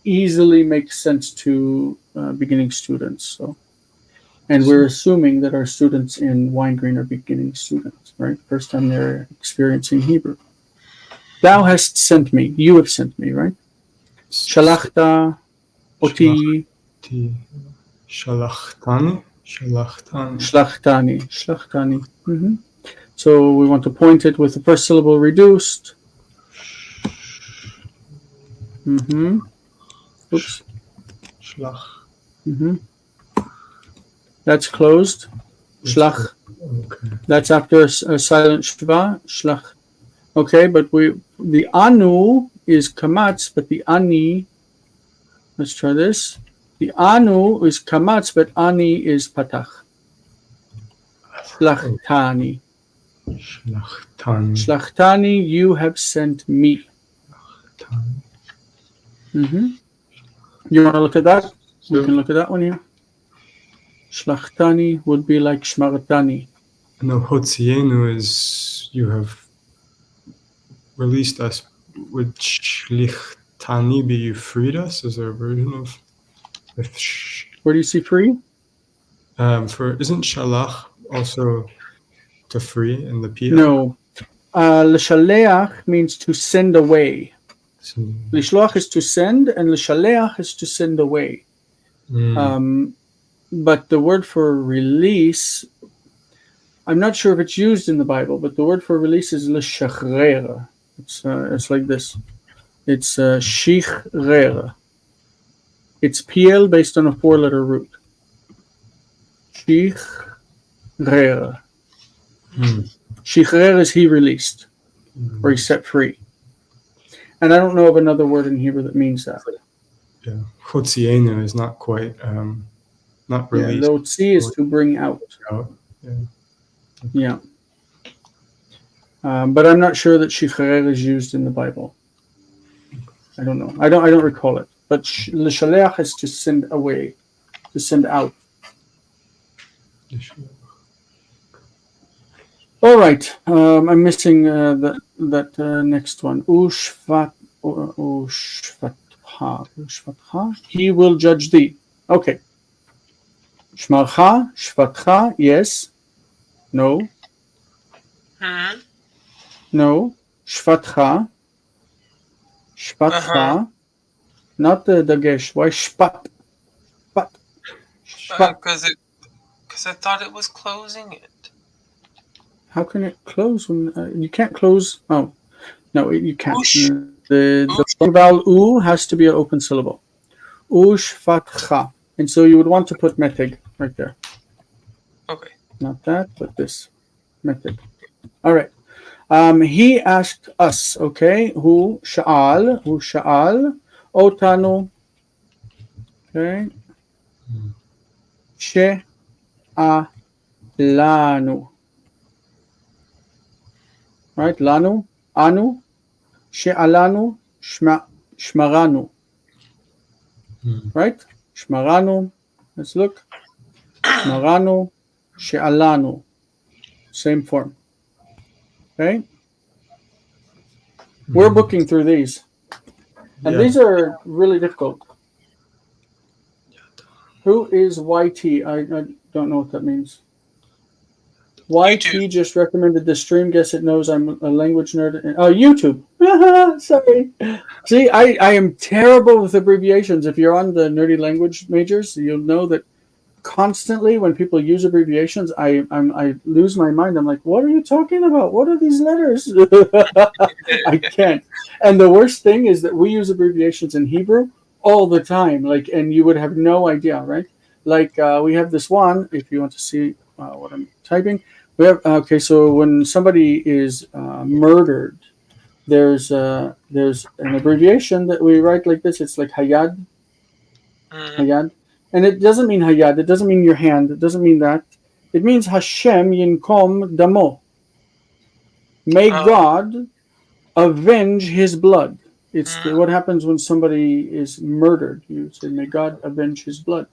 easily makes sense to beginning students. So, and we're assuming that our students in Weingreen are beginning students, right? First time they're experiencing Hebrew. Thou hast sent me. You have sent me, right? Shalachta oti. Shlachtani. So we want to point it with the first syllable reduced. Oops.
Schlach.
That's closed. Schlach.
Okay.
That's after a silent shva. Schlach. Okay, but the anu is kamatz, but the ani. Let's try this. The anu is kamatz, but ani is patach. Shlachtani.
Schlachtani.
Shlachtani, you have sent me. You want to look at that? We can look at that one here. Shlachtani would be like shmartani.
No, Hotzienu is you have released us. Would Shlichtani be you freed us? Is there a version of
Where do you see free?
For isn't Shalach also to free in the Pia?
No. L'shaleach means to send away. Lishloach is to send, and l'shaleach is to send away. But the word for release, I'm not sure if it's used in the Bible, but the word for release is l'shachrer. It's like this. It's shichrer. It's piel based on a 4-letter root. Shichrer. Shichrer is he released, or he set free. And I don't know of another word in Hebrew that means that.
Yeah, Hotzienu is not quite not released.
Yeah, Lotzi is to bring out. Yeah. But I'm not sure that shicharer is used in the Bible. I don't know. I don't recall it. But l'shaleach is to send away, to send out. All right. I'm missing that next one. Ushvatcha. He will judge thee. Okay. Shmarcha, shvatcha, yes. No. No. Shvatcha. Shvatcha. Not the dagesh. Why shpat? Shpat.
Because I thought it was closing it.
How can it close when you can't close? Oh, no, you can't. The long vowel u has to be an open syllable. Ushvatcha. And so you would want to put meteg right there.
Okay.
Not that, but this. Meteg. All right. He asked us, okay, who sha'al, otanu, okay, she'alanu, right, lanu, anu, she'alanu, shmaranu, right, shmaranu, let's look, shmaranu, she'alanu, same form. Okay, we're booking through these, and these are really difficult. Who is YT? I don't know what that means. YT just recommended the stream. Guess it knows I'm a language nerd. Oh, YouTube. Sorry. See, I am terrible with abbreviations. If you're on the nerdy language majors, you'll know that constantly when people use abbreviations, I lose my mind. I'm like, what are you talking about? What are these letters? I can't. And the worst thing is that we use abbreviations in Hebrew all the time. Like, and you would have no idea, right? Like we have this one. If you want to see what I'm typing, we have. Okay, so when somebody is murdered, there's an abbreviation that we write like this. It's like hayad. Hayad. And it doesn't mean hayad. It doesn't mean your hand. It doesn't mean that. It means Hashem yinkom damo. May God avenge his blood. It's what happens when somebody is murdered. You say, may God avenge his blood.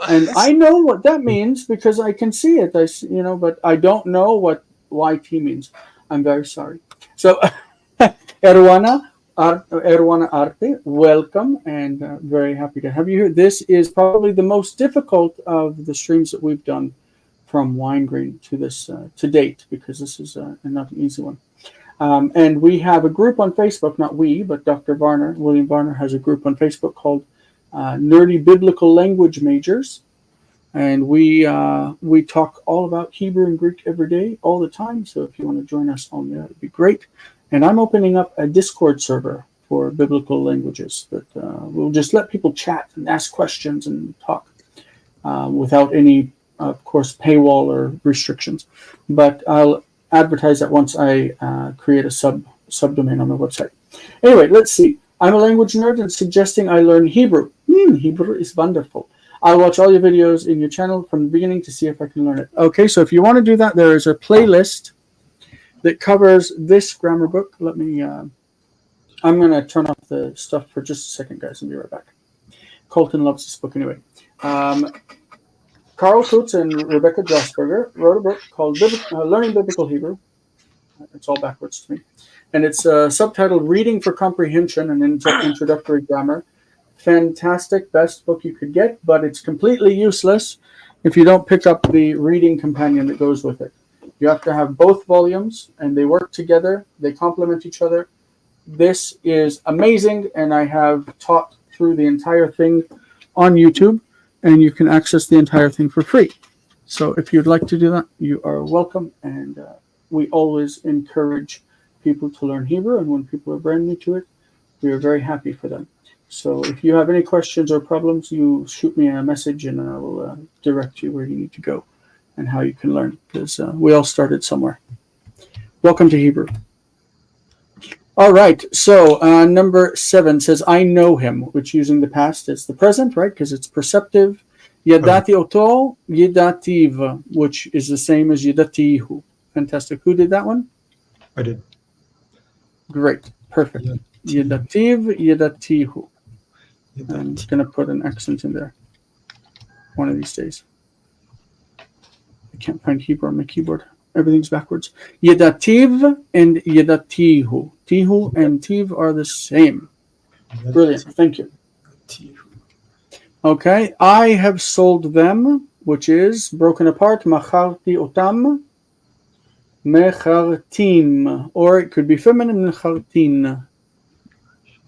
And I know what that means because I can see it. But I don't know what YT means. I'm very sorry. So, Erwana Arte, welcome, and very happy to have you here. This is probably the most difficult of the streams that we've done from Weingreen to this to date, because this is not an easy one. And we have a group on Facebook, not we, but Dr. Varner, William Varner, has a group on Facebook called Nerdy Biblical Language Majors. And we talk all about Hebrew and Greek every day, all the time. So if you want to join us on there, it'd be great. And I'm opening up a Discord server for biblical languages that we'll just let people chat and ask questions and talk without any, of course, paywall or restrictions. But I'll advertise that once I create a subdomain on the website. Anyway, let's see. I'm a language nerd and suggesting I learn Hebrew. Hebrew is wonderful. I'll watch all your videos in your channel from the beginning to see if I can learn it. Okay, so if you want to do that, there is a playlist that covers this grammar book. Let me, I'm going to turn off the stuff for just a second, guys, and be right back. Colton loves this book anyway. Carl Kutz and Rebecca Josberger wrote a book called Learning Biblical Hebrew. It's all backwards to me. And it's subtitled Reading for Comprehension and Introductory Grammar. Fantastic, best book you could get, but it's completely useless if you don't pick up the reading companion that goes with it. You have to have both volumes, and they work together. They complement each other. This is amazing, and I have taught through the entire thing on YouTube, and you can access the entire thing for free. So if you'd like to do that, you are welcome, and we always encourage people to learn Hebrew, and when people are brand new to it, we are very happy for them. So if you have any questions or problems, you shoot me a message and I will direct you where you need to go and how you can learn, because we all started somewhere. Welcome to Hebrew. All right, so number 7 says, I know him, which using the past is the present, right, because it's perceptive. Yadati oto, yedativ, which is the same as yedatihu. Fantastic. Who did that one?
I did.
Great. Perfect. Yedativ, yedatihu. I'm just going to put an accent in there one of these days. I can't find Hebrew on my keyboard. Everything's backwards. Yedativ and yedatihu. Tihu and tiv are the same. Brilliant. Thank you. Okay. I have sold them, which is broken apart. Macharti otam. Mechartim. Or it could be feminine. Mechartin.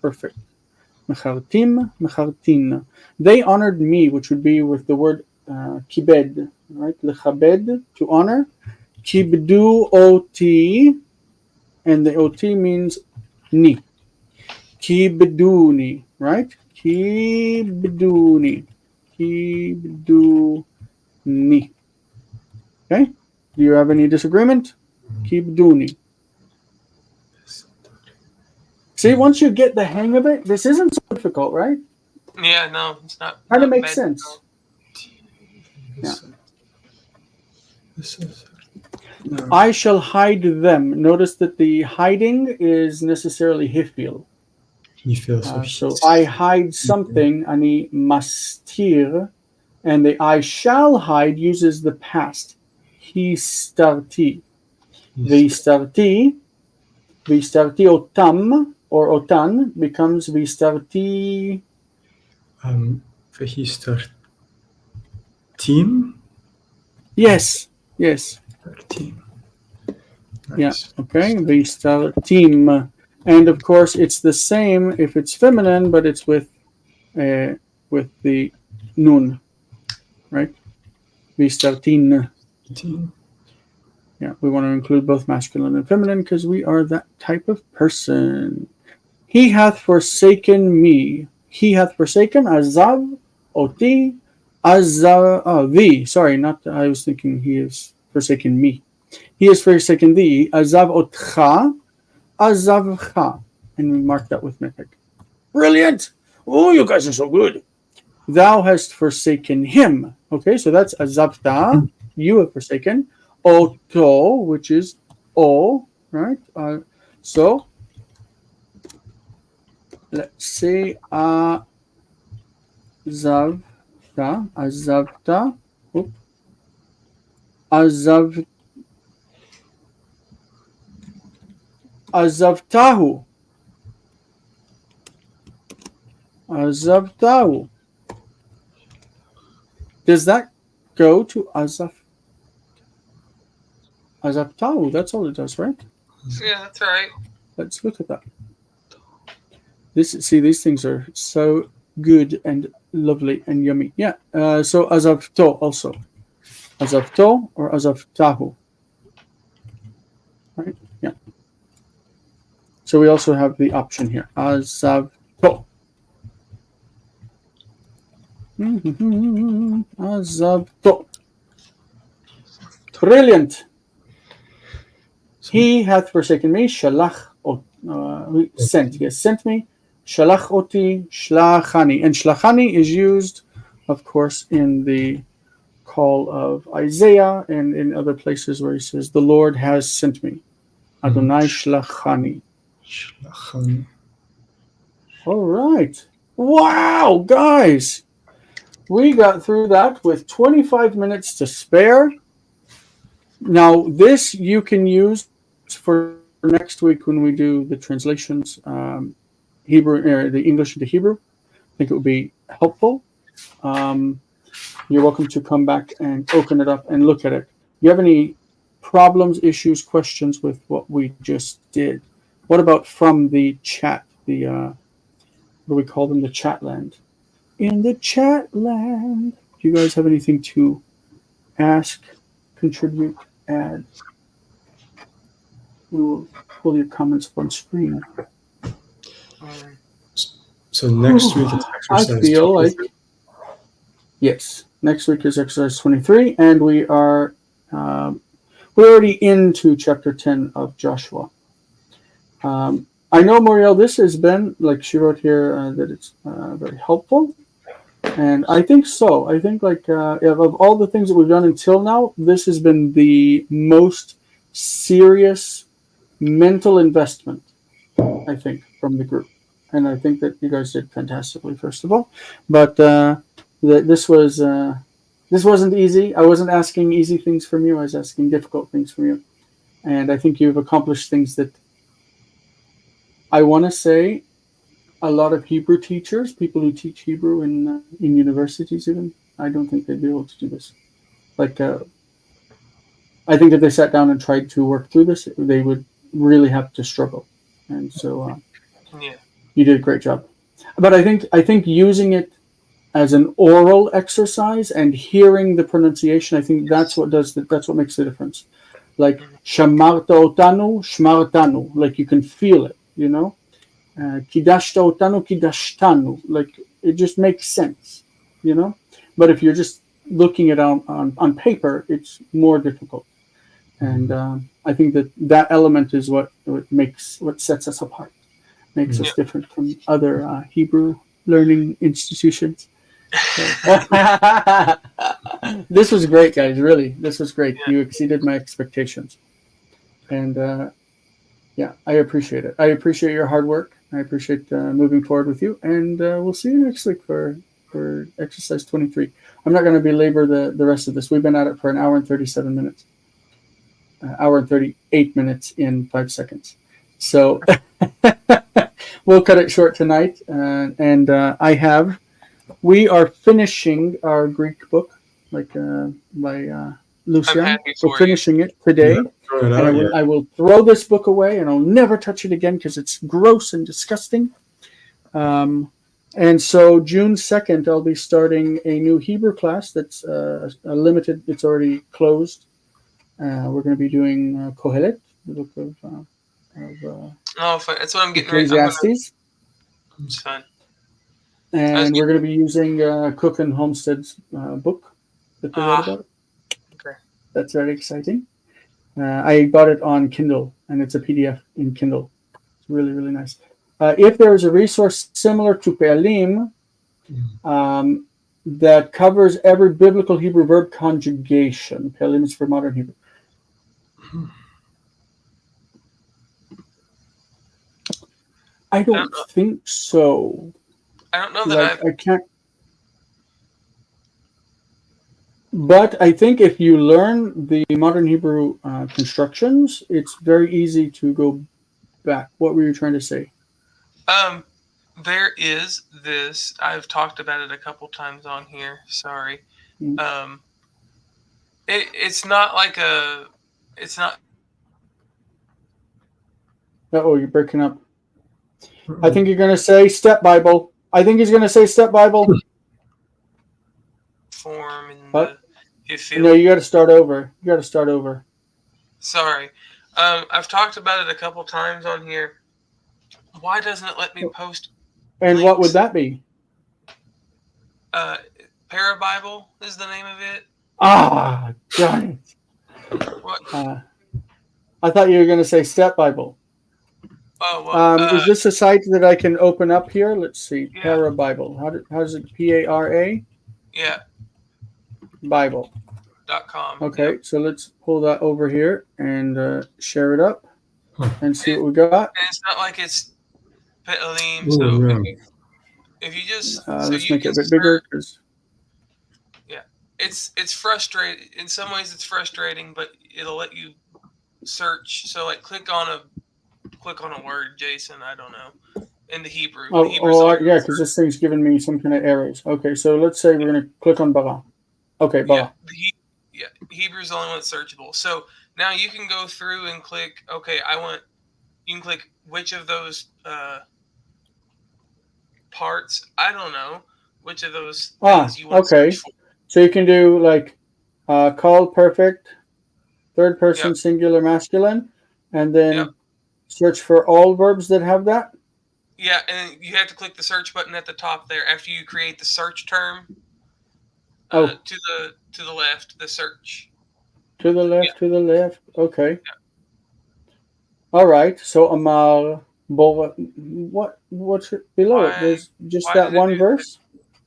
Perfect. Mechartim, mechartin. They honored me, which would be with the word kibed, right? Lechabed, to honor. Kibdu oti, and the oti means ni. Kibduni, right? Kibduni. Kibduni. Okay? Do you have any disagreement? Kibduni. See, once you get the hang of it, this isn't so difficult, right?
Yeah, no, it's not.
Kind of makes sense. Yeah.
No.
I shall hide them. Notice that the hiding is necessarily hifil. So I hide something, ani mastir, and the I shall hide uses the past. Histarti. Vistarti otam, or otan, becomes vistarti.
Team?
Yes.
Team. Nice.
Yeah, okay. Vistartim. And of course, it's the same if it's feminine, but it's with the nun, right? Vistartin.
Team.
Yeah, we want to include both masculine and feminine because we are that type of person. He hath forsaken me. He hath forsaken azav, oti, azav, thee. Sorry, not, I was thinking he has forsaken me. He has forsaken thee, azav otcha, azavcha. And we mark that with mythic. Brilliant! Oh, you guys are so good. Thou hast forsaken him. Okay, so that's azavta, you have forsaken. Oto, which is o, right? So, let's say azavta, azavtahu. Does that go to azavtahu? That's all it does, right?
Yeah, that's right.
Let's look at that. These things are so good and lovely and yummy. Yeah. So azavto also. Azavto or azavtahu. Right? Yeah. So we also have the option here. Azavto. Azavto. Brilliant. He hath forsaken me. Shalach. Sent. He has sent me. Shalach oti. Shlachani. And shlachani is used, of course, in the call of Isaiah and in other places where he says, "The Lord has sent me." Adonai shlachani.
Shlachan.
All right. Wow, guys. We got through that with 25 minutes to spare. Now, this you can use for next week when we do the translations, Hebrew, the English into Hebrew. I think it would be helpful. You're welcome to come back and open it up and look at it. Do you have any problems, issues, questions with what we just did? What about from the chat? The what do we call them? The chat land. In the chat land. Do you guys have anything to ask, contribute, add? We will pull your comments up on screen.
So next week is exercise
I feel
23.
like yes. Next week is exercise 23, and we are we're already into chapter 10 of Joshua. I know, Muriel, this has been, like she wrote here, that it's very helpful. And I think so. I think, like, of all the things that we've done until now, this has been the most serious mental investment, I think, from the group. And I think that you guys did fantastically, first of all. But this wasn't easy. I wasn't asking easy things from you. I was asking difficult things from you. And I think you've accomplished things that I want to say a lot of Hebrew teachers, people who teach Hebrew in universities even, I don't think they'd be able to do this. Like, I think if they sat down and tried to work through this, they would really have to struggle. And so you did a great job. But I think using it as an oral exercise and hearing the pronunciation, I think that's what makes the difference. Like, shamarta otanu, shmartanu. Like, you can feel it, you know? Kidashta otanu, kidashtanu. Like, it just makes sense, you know? But if you're just looking at it on paper, it's more difficult. And I think that element is what sets us apart, makes us different from other Hebrew learning institutions. This was great, guys. Really, this was great. You exceeded my expectations, and I appreciate it. I appreciate your hard work. I appreciate moving forward with you, and we'll see you next week for exercise 23. I'm not going to belabor the rest of this. We've been at it for an hour and 37 minutes, hour and 38 minutes in 5 seconds. So we'll cut it short tonight, and we are finishing our Greek book, like by Lucian. We're finishing it today. I will throw this book away, and I'll never touch it again because it's gross and disgusting. And so June 2nd, I'll be starting a new Hebrew class that's a limited. It's already closed. We're going to be doing Kohelet, the book of
that's what I'm getting
Ecclesiastes.
It's fun.
And we're going to be using Cook and Homestead's book that they wrote about.
Okay.
That's very exciting. I bought it on Kindle, and it's a PDF in Kindle. It's really, really nice. If there is a resource similar to Pe'alim that covers every biblical Hebrew verb conjugation, Pe'alim is for modern Hebrew. I don't think so.
I don't know that
I can't. But I think if you learn the modern Hebrew constructions, it's very easy to go back. What were you trying to say?
There is this. I've talked about it a couple times on here. Sorry. It's not like a. It's not.
You're breaking up. I think you're going to say Step Bible. I think he's going to say Step Bible.
form and
What?
the if
No, you got to start over. You got to start over.
Sorry. I've talked about it a couple times on here. Why doesn't it let me post
And what would
links?
that be?
Parabible is the name of it.
Ah, got it.
What?
I thought you were going to say Step Bible.
Oh, well.
Is this a site that I can open up here? Let's see.
Yeah.
Parabible. How does it? P-A-R-A?
Yeah.
Bible.
.com.
Okay,
Yep.
so let's pull that over here and share it up and see what we got.
And it's not like it's Petalim, so if you just
let's make it a bit bigger.
Yeah, it's frustrating. In some ways, it's frustrating, but it'll let you search. So, like, click on a word, Jason. I don't know, in the Hebrew.
Yeah, because this thing's giving me some kind of errors. Okay, so let's say we're gonna click on bara. Okay, bara.
Yeah, Hebrew's the only one that's searchable. So now you can go through and click. Okay, you can click which of those parts. I don't know which of those things you want to search for.
So you can do like called perfect, third person singular masculine, and then search for all verbs that have that.
Yeah, and you have to click the search button at the top there after you create the search term. To the left, the search.
To the left. Okay. Yeah. All right. So Amar, what's below it? There's just that one verse.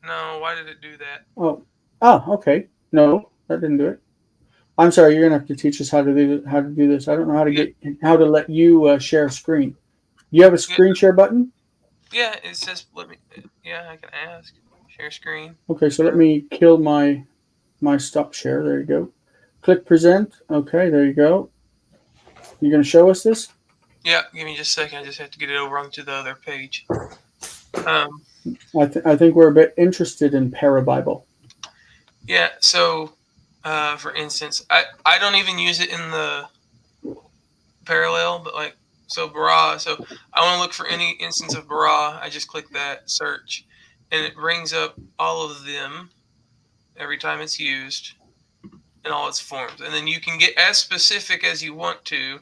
No, why did it do that?
Oh, okay. No, that didn't do it. I'm sorry. You're gonna have to teach us how to do this. I don't know how to let you share screen. You have a screen share button?
Yeah, it says I can ask. Share screen.
Okay, so let me kill my stop share. There you go. Click present. Okay, there you go. You gonna show us this?
Yeah, give me just a second. I just have to get it over onto the other page.
I think we're a bit interested in Parabible.
Yeah, so for instance, I don't even use it in the parallel, but like bara. So I want to look for any instance of bara. I just click that search, and it brings up all of them every time it's used in all its forms. And then you can get as specific as you want to.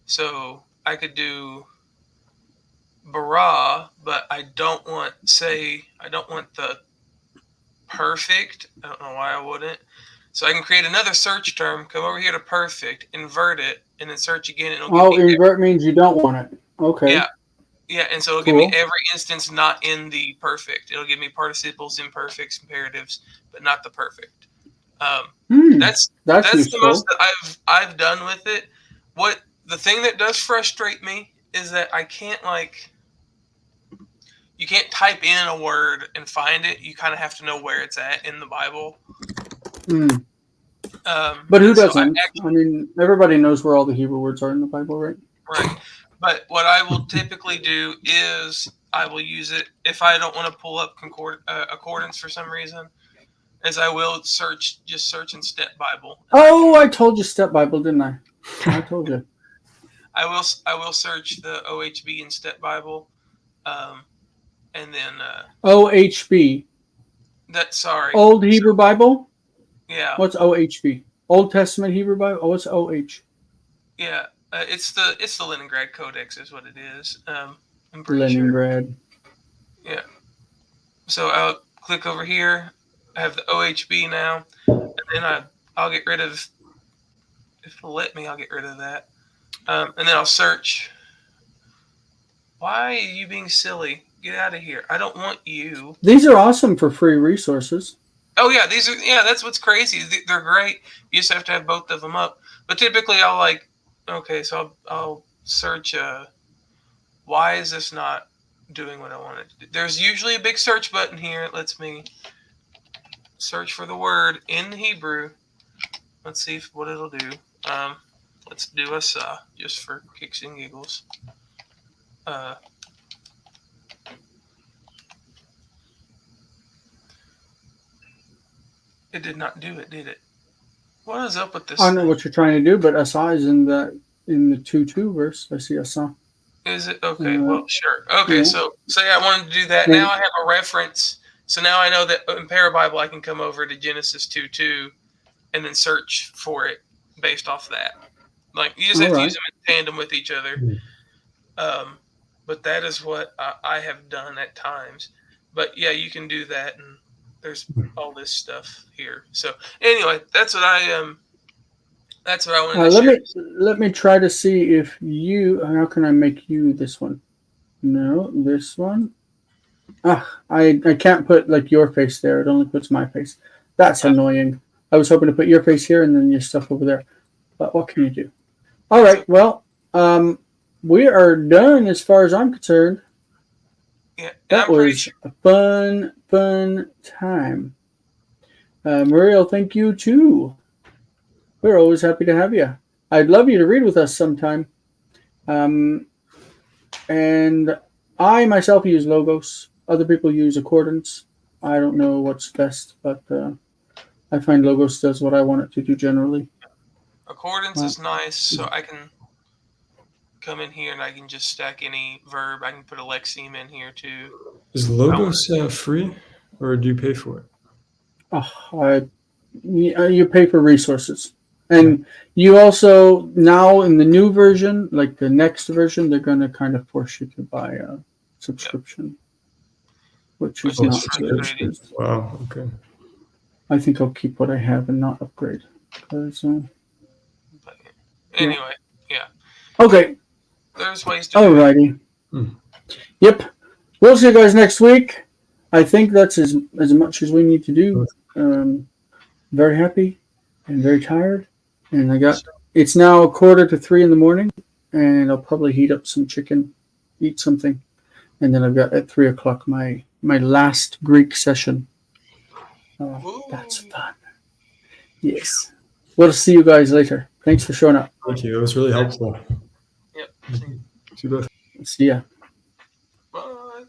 So I could do bara, but I don't want the perfect. I don't know why I wouldn't. So I can create another search term, come over here to perfect, invert it, and then search again. And it'll give me
invert means you don't want it. Okay.
Yeah, and so it'll give me every instance not in the perfect. It'll give me participles, imperfects, imperatives, but not the perfect. That's the most that I've done with it. What the thing that does frustrate me is that I can't you can't type in a word and find it. You kind of have to know where it's at in the Bible.
But who doesn't? I mean, everybody knows where all the Hebrew words are in the Bible, right?
Right. But what I will typically do is I will use it if I don't want to pull up accordance for some reason, as I will search in Step Bible.
Oh, I told you Step Bible, didn't I? I told you.
I will search the OHB in Step Bible, and then
OHB.
Sorry.
Old Hebrew Bible.
Yeah.
What's OHB? Old Testament Hebrew Bible. Oh, what's OH?
Yeah. It's the Leningrad Codex is what it is. I'm pretty
Leningrad.
Sure. Yeah. So I'll click over here. I have the OHB now, and then I'll get rid of. If it'll let me, I'll get rid of that, and then I'll search. Why are you being silly? Get out of here! I don't want you.
These are awesome for free resources.
Oh yeah, that's what's crazy. They're great. You just have to have both of them up. But typically, I'll search. Why is this not doing what I wanted to do? There's usually a big search button here. It lets me search for the word in Hebrew. Let's see what it'll do. Let's do asa just for kicks and giggles. It did not do it, did it? What is up with this?
I don't know what you're trying to do, but asa is in the 2:2 verse. I see asa.
Is it? Okay, well, sure. Okay, so say I wanted to do that. Now I have a reference So now I know that in Parabible I can come over to Genesis 2:2 and then search for it based off that. Like you just have to use them in tandem with each other. But that is what I have done at times. But yeah, you can do that, and there's all this stuff here. So anyway, that's what I wanted to share.
Let me try to see if you. How can I make you this one? No, this one. I can't put like your face there. It only puts my face. That's annoying. I was hoping to put your face here and then your stuff over there. But what can you do? All right. Well, we are done as far as I'm concerned.
Yeah,
that was a fun time. Muriel, thank you too. We're always happy to have you. I'd love you to read with us sometime. And I myself use logos. Other people use accordance. I don't know what's best, but I find logos does what I want it to do generally.
Accordance is nice, so I can come in here and I can just stack any verb. I can put a lexeme in here too.
Is logos free, or do you pay for it?
You pay for resources. And you also, now in the new version, like the next version, they're going to kind of force you to buy a subscription, which is not good.
Wow, okay.
I think I'll keep what I have and not upgrade. Because,
anyway, yeah.
Okay.
There's ways to
Alrighty. Yep. We'll see you guys next week. I think that's as much as we need to do. Very happy and very tired. And it's now 2:45 in the morning, and I'll probably heat up some chicken, eat something, and then I've got at 3:00 my last Greek session. That's fun. Yes. We'll see you guys later. Thanks for showing up.
Thank you. It was really helpful.
Yep.
See you both.
See ya.
Bye.